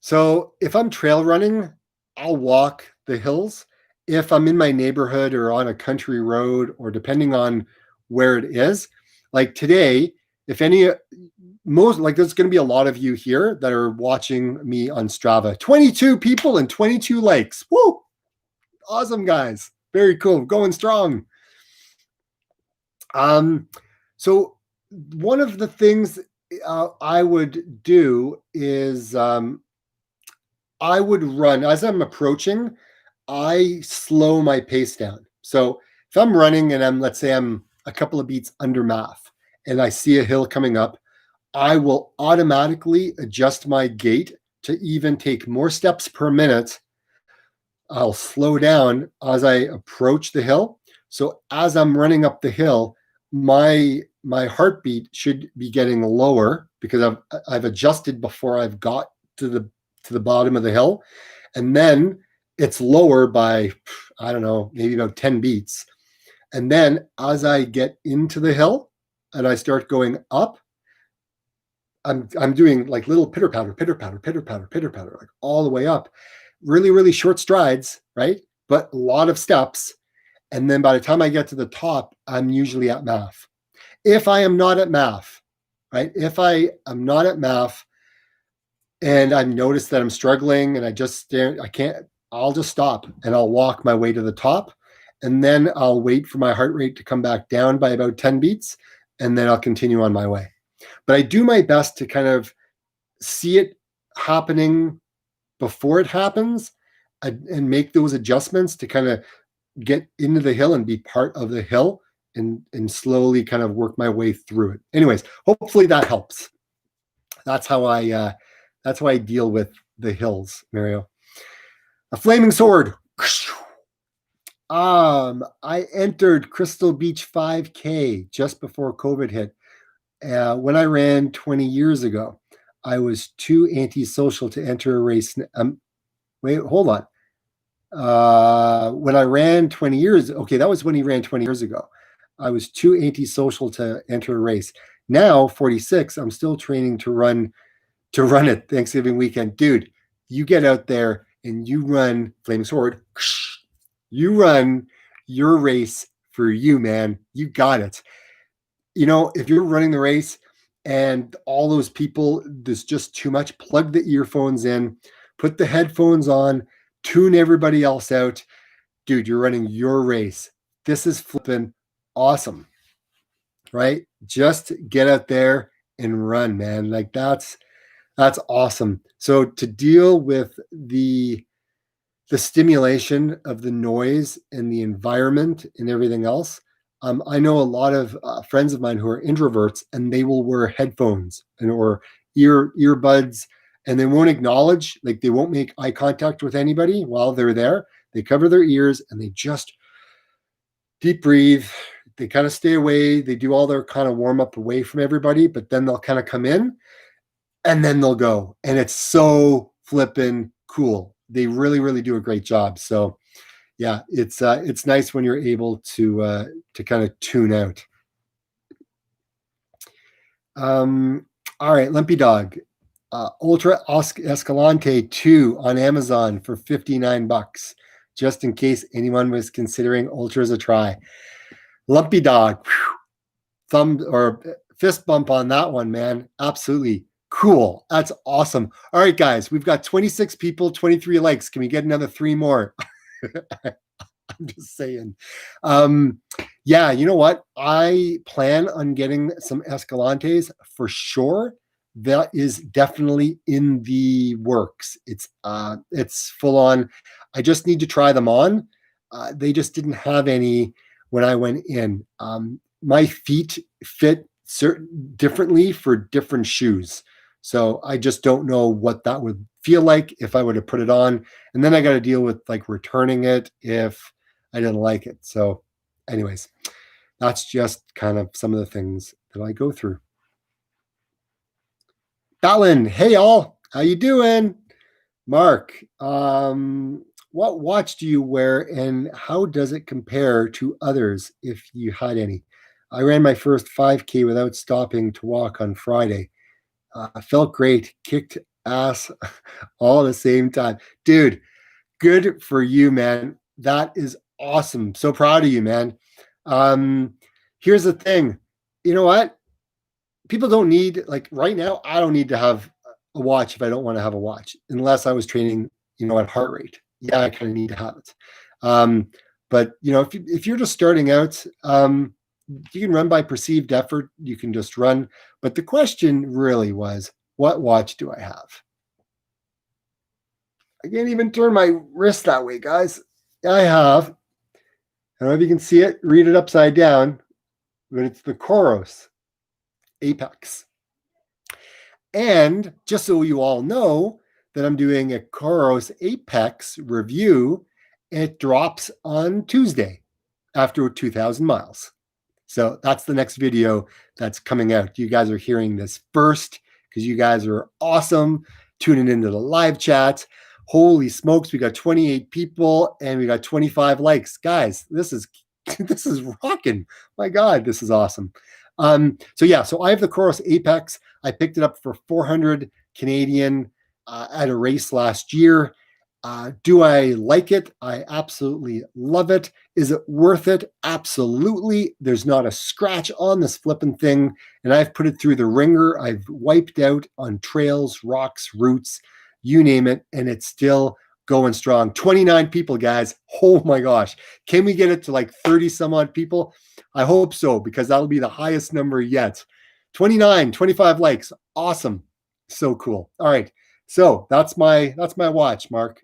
So if I'm trail running, I'll walk the hills. If I'm in my neighborhood or on a country road, or depending on where it is, like today, if any, most like there's going to be a lot of you here that are watching me on Strava. 22 people and 22 likes. Woo! Awesome, guys. Very cool. Going strong. So one of the things I would do is I would run as I'm approaching. I slow my pace down. So if I'm running and let's say I'm a couple of beats under MAF and I see a hill coming up, I will automatically adjust my gait to even take more steps per minute. I'll slow down as I approach the hill. So as I'm running up the hill, my heartbeat should be getting lower because I've adjusted before I've got to the bottom of the hill, and then it's lower by, I don't know, maybe about 10 beats. And then as I get into the hill and I start going up, I'm doing like little pitter patter, like all the way up. Really, really short strides, right? But a lot of steps. And then by the time I get to the top, I'm usually at MAF. If I am not at MAF, right? If I am not at MAF and I've noticed that I'm struggling and I'll just stop and I'll walk my way to the top. And then I'll wait for my heart rate to come back down by about 10 beats. And then I'll continue on my way. But I do my best to kind of see it happening before it happens and make those adjustments to kind of get into the hill and be part of the hill and slowly kind of work my way through it. Anyways, hopefully that helps. That's how I deal with the hills, Mario. A flaming sword. I entered Crystal Beach 5K just before COVID hit. When I ran 20 years ago, I was too antisocial to enter a race. Wait, hold on. When I ran 20 years, okay, that was when he ran 20 years ago. I was too antisocial to enter a race. Now, 46, I'm still training to run it Thanksgiving weekend. Dude, you get out there and you run Flaming Sword. You run your race for you, man. You got it. You know, if you're running the race and all those people, there's just too much, plug the earphones in, put the headphones on, tune everybody else out. Dude, you're running your race. This is flipping awesome, right? Just get out there and run, man. Like that's awesome. So to deal with the stimulation of the noise and the environment and everything else, I know a lot of friends of mine who are introverts, and they will wear headphones or earbuds, and they won't acknowledge, like they won't make eye contact with anybody while they're there. They cover their ears and they just deep breathe. They kind of stay away. They do all their kind of warm up away from everybody, but then they'll kind of come in and then they'll go. And it's so flippin' cool. They really, really do a great job. So Yeah, it's nice when you're able to kind of tune out. All right, Lumpy Dog. Ultra Escalante 2 on Amazon for $59, just in case anyone was considering Ultras a try. Lumpy Dog, whew, thumb or fist bump on that one, man. Absolutely cool. That's awesome. All right, guys, we've got 26 people, 23 likes. Can we get another 3 more? I'm just saying. Yeah, you know what? I plan on getting some Escalantes for sure. That is definitely in the works. It's full on. I just need to try them on. They just didn't have any when I went in. My feet fit certain differently for different shoes. So I just don't know what that would feel like if I were to put it on. And then I got to deal with like returning it if I didn't like it. So, anyways, that's just kind of some of the things that I go through. Balin, hey all, how you doing? Mark, what watch do you wear and how does it compare to others if you had any? I ran my first 5K without stopping to walk on Friday. Felt great, kicked ass all at the same time. Dude, good for you, man. That is awesome. So proud of you, man. Um, Here's the thing. You know what? People don't need, like right now, I don't need to have a watch if I don't want to have a watch, unless I was training, at heart rate. Yeah, I kind of need to have it. Um, but if you're just starting out, you can run by perceived effort. You can just run. But the question really was, what watch do I have? I can't even turn my wrist that way, guys. I have, I don't know if you can see it, read it upside down, but it's the Coros Apex. And just so you all know that I'm doing a Coros Apex review, it drops on Tuesday after 2,000 miles. So that's the next video that's coming out. You guys are hearing this first because you guys are awesome, tuning into the live chat. Holy smokes, we got 28 people and we got 25 likes. Guys, this is this is rocking. My God, this is awesome. So I have the Coros Apex. I picked it up for 400 Canadian at a race last year. Do I like it? I absolutely love it. Is it worth it? Absolutely. There's not a scratch on this flipping thing. And I've put it through the ringer. I've wiped out on trails, rocks, roots, you name it. And it's still going strong. 29 people, guys. Oh my gosh. Can we get it to like 30 some odd people? I hope so, because that'll be the highest number yet. 29, 25 likes. Awesome. So cool. All right. So that's my watch, Mark.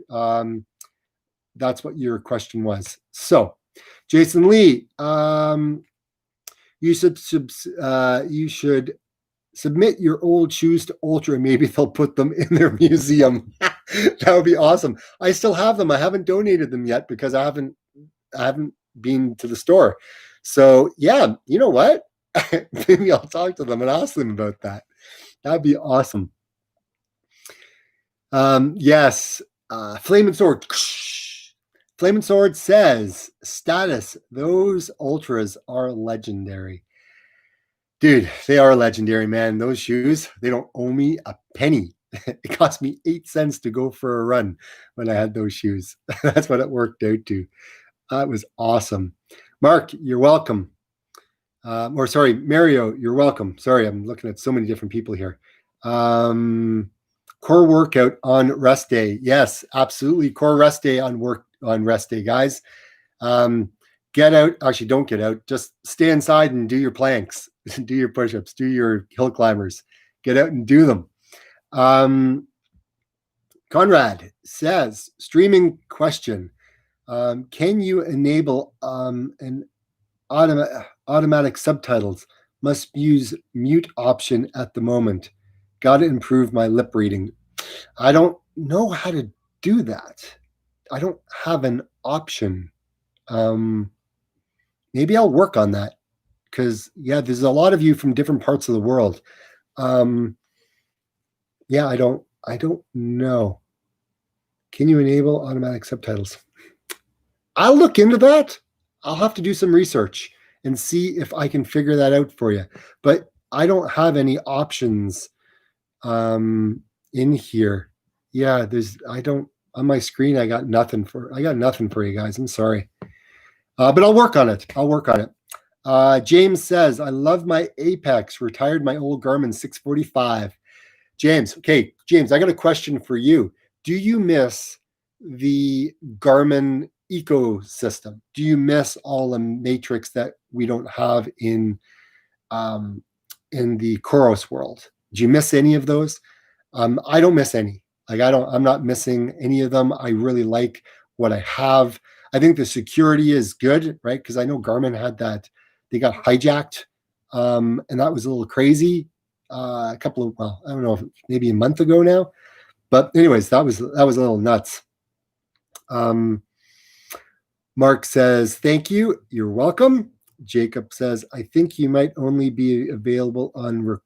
That's what your question was. So, Jason Lee, you should submit your old shoes to Ultra. Maybe they'll put them in their museum. That would be awesome. I still have them. I haven't donated them yet because I haven't been to the store. So yeah, you know what? Maybe I'll talk to them and ask them about that. That'd be awesome. Yes. Flame and Sword. Flame and Sword says, status, those ultras are legendary. Dude, they are legendary, man. Those shoes, they don't owe me a penny. It cost me 8 cents to go for a run when I had those shoes. That's what it worked out to. That was awesome. Mark, you're welcome. Mario, you're welcome. Sorry, I'm looking at so many different people here. Core workout on rest day. Yes, absolutely. Core rest day on rest day, guys. Get out. Actually, don't get out. Just stay inside and do your planks, do your push-ups, do your hill climbers. Get out and do them. Conrad says, streaming question. Can you enable an automatic subtitles? Must use mute option at the moment. Got to improve my lip reading. I don't know how to do that. I don't have an option. Maybe I'll work on that because there's a lot of you from different parts of the world. I don't know. Can you enable automatic subtitles? I'll look into that. I'll have to do some research and see if I can figure that out for you. But I don't have any options in here. Yeah, I don't, on my screen, I got nothing for you guys. I'm sorry. But I'll work on it. James says, I love my Apex, retired my old Garmin 645. James, I got a question for you. Do you miss the Garmin ecosystem? Do you miss all the matrix that we don't have in the Coros world? Do you miss any of those? I don't miss any. I'm not missing any of them. I really like what I have. I think the security is good, right? Because I know Garmin had that, they got hijacked, and that was a little crazy. I don't know, maybe a month ago now. But anyways, that was a little nuts. Mark says, thank you. You're welcome. Jacob says, I think you might only be available on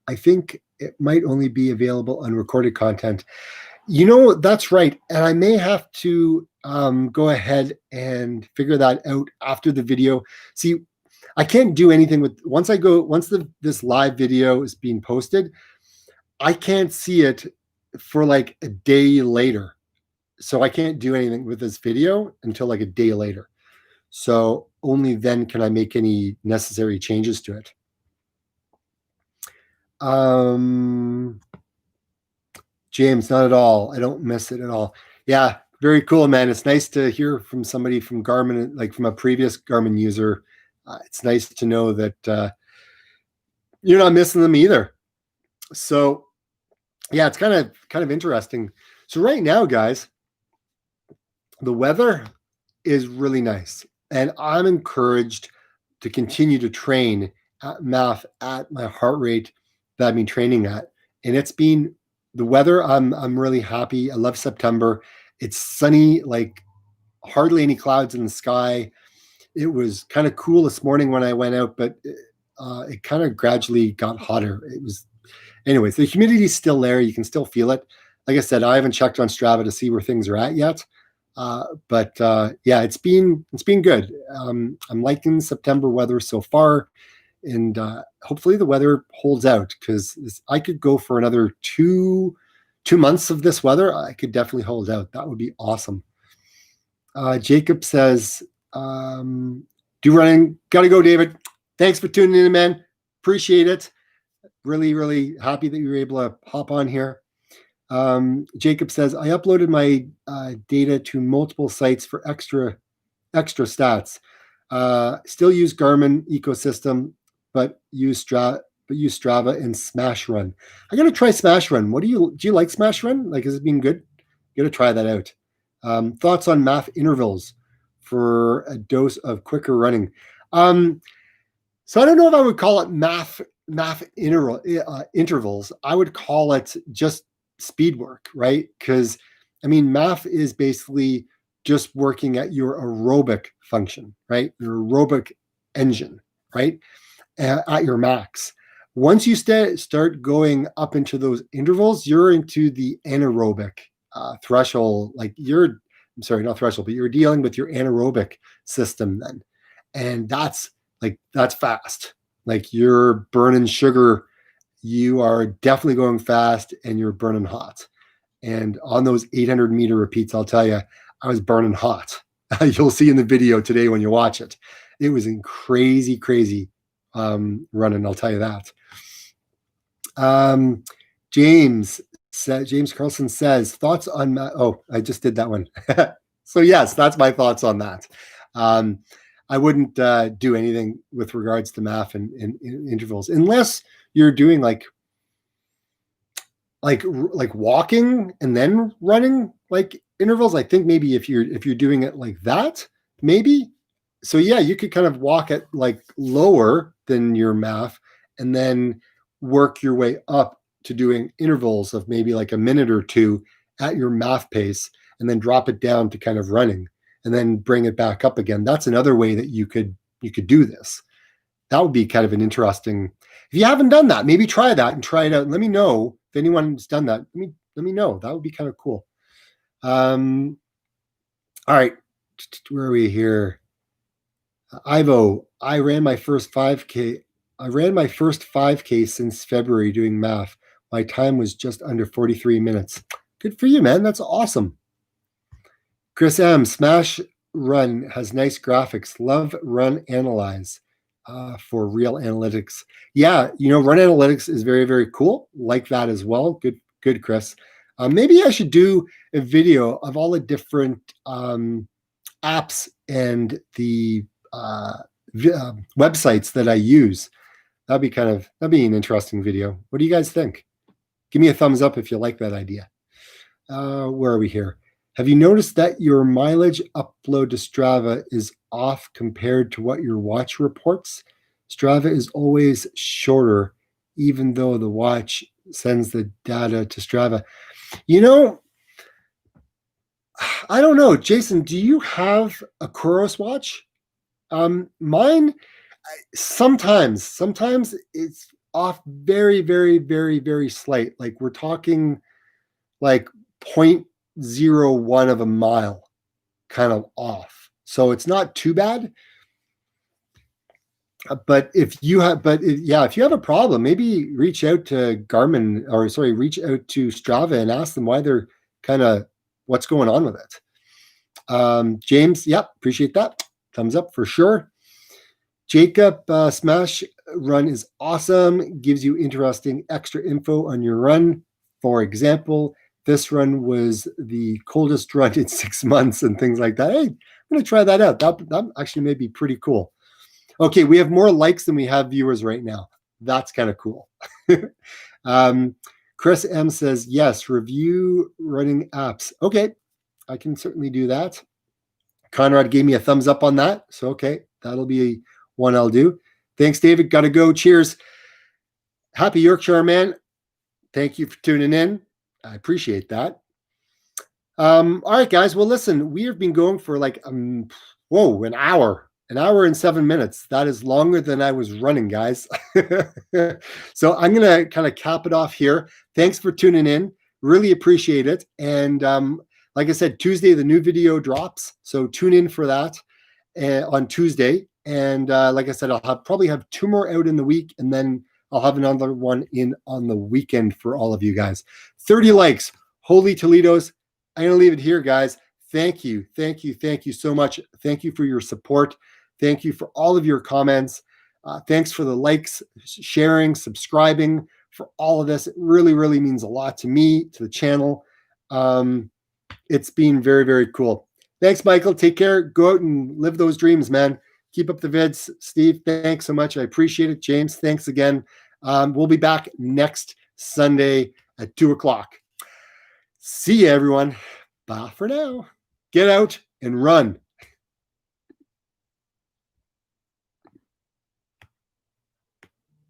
I think it might only be available on recorded content. That's right. And I may have to go ahead and figure that out after the video. See, I can't do anything once this live video is being posted, I can't see it for like a day later. So I can't do anything with this video until like a day later. So only then can I make any necessary changes to it. James, not at all. I don't miss it at all. Yeah, very cool, man. It's nice to hear from somebody from Garmin, like from a previous Garmin user. It's nice to know that you're not missing them either. So yeah, it's kind of interesting. So right now, guys, the weather is really nice, and I'm encouraged to continue to train at MAF at my heart rate that I've been training at. And it's been the weather. I'm really happy. I love September. It's sunny, like hardly any clouds in the sky. It was kind of cool this morning when I went out, but it kind of gradually got hotter. Anyways, the humidity is still there. You can still feel it. Like I said, I haven't checked on Strava to see where things are at yet. But yeah, it's been good. I'm liking September weather so far, and hopefully the weather holds out, because I could go for another two months of this weather. I could definitely hold out. That would be awesome. Jacob says, do running. Gotta go, David. Thanks for tuning in, man. Appreciate it. Really, really happy that you were able to hop on here. Jacob says, I uploaded my data to multiple sites for extra stats. Still use Garmin ecosystem, but use Strava and Smash Run. I gotta try Smash Run. Do you like Smash Run? Like, has it been good? You gotta try that out. Thoughts on MAF intervals for a dose of quicker running. So I don't know if I would call it MAF intervals. I would call it just speed work, right? Because MAF is basically just working at your aerobic function, right? Your aerobic engine, right? At your max. Once you start going up into those intervals, you're into the anaerobic threshold. Like not threshold, but you're dealing with your anaerobic system then. And that's fast. Like, you're burning sugar. You are definitely going fast, and you're burning hot. And on those 800-meter repeats, I'll tell you, I was burning hot. You'll see in the video today when you watch it. It was crazy running, I'll tell you that. James Carlson says, thoughts on I just did that one. So yes, that's my thoughts on that. I wouldn't do anything with regards to MAF and intervals, unless you're doing like walking and then running like intervals. I think maybe if you're doing it like that, maybe. So yeah, you could kind of walk at like lower than your MAF and then work your way up to doing intervals of maybe like a minute or two at your MAF pace, and then drop it down to kind of running, and then bring it back up again. That's another way that you could do this. That would be kind of an interesting. If you haven't done that, maybe try that and try it out. And let me know if anyone's done that. Let me know. That would be kind of cool. All right. Where are we here? Ivo, I ran my first 5K. I ran my first 5K since February doing math. My time was just under 43 minutes. Good for you, man. That's awesome. Chris M, Smash Run has nice graphics. Love Run Analyze for real analytics. Yeah, Run Analytics is very, very cool. Like that as well. Good, Chris. Maybe I should do a video of all the different apps and the websites that I use. That'd be an interesting video. What do you guys think? Give me a thumbs up if you like that idea. Where are we here? Have you noticed that your mileage upload to Strava is off compared to what your watch reports? Strava is always shorter, even though the watch sends the data to Strava. I don't know. Jason, do you have a Kuros watch? Mine, sometimes it's off very, very, very, very slight. Like we're talking like 0.01 of a mile kind of off. So it's not too bad. But if you have a problem, maybe reach out to reach out to Strava and ask them why they're what's going on with it. James, appreciate that. Thumbs up for sure. Jacob, Smash Run is awesome. Gives you interesting extra info on your run. For example, this run was the coldest run in 6 months and things like that. Hey, I'm going to try that out. That actually may be pretty cool. Okay, we have more likes than we have viewers right now. That's kind of cool. Chris M says, yes, review running apps. Okay, I can certainly do that. Conrad gave me a thumbs up on that. So, okay, that'll be one I'll do. Thanks, David. Got to go. Cheers. Happy Yorkshire, man. Thank you for tuning in. I appreciate that. All right, guys. Well, listen, we have been going for like, an hour. An hour and 7 minutes. That is longer than I was running, guys. So I'm going to kind of cap it off here. Thanks for tuning in. Really appreciate it. And like I said, Tuesday, the new video drops. So tune in for that on Tuesday. And like I said, I'll probably have 2 more out in the week. And then I'll have another one in on the weekend for all of you guys. 30 likes. Holy Toledos. I'm going to leave it here, guys. Thank you so much. Thank you for your support. Thank you for all of your comments. Thanks for the likes, sharing, subscribing, for all of this. It really, really means a lot to me, to the channel. It's been very, very cool. Thanks, Michael. Take care. Go out and live those dreams, man. Keep up the vids. Steve, thanks so much. I appreciate it. James, thanks again. We'll be back next Sunday at 2:00. See you, everyone. Bye for now. Get out and run.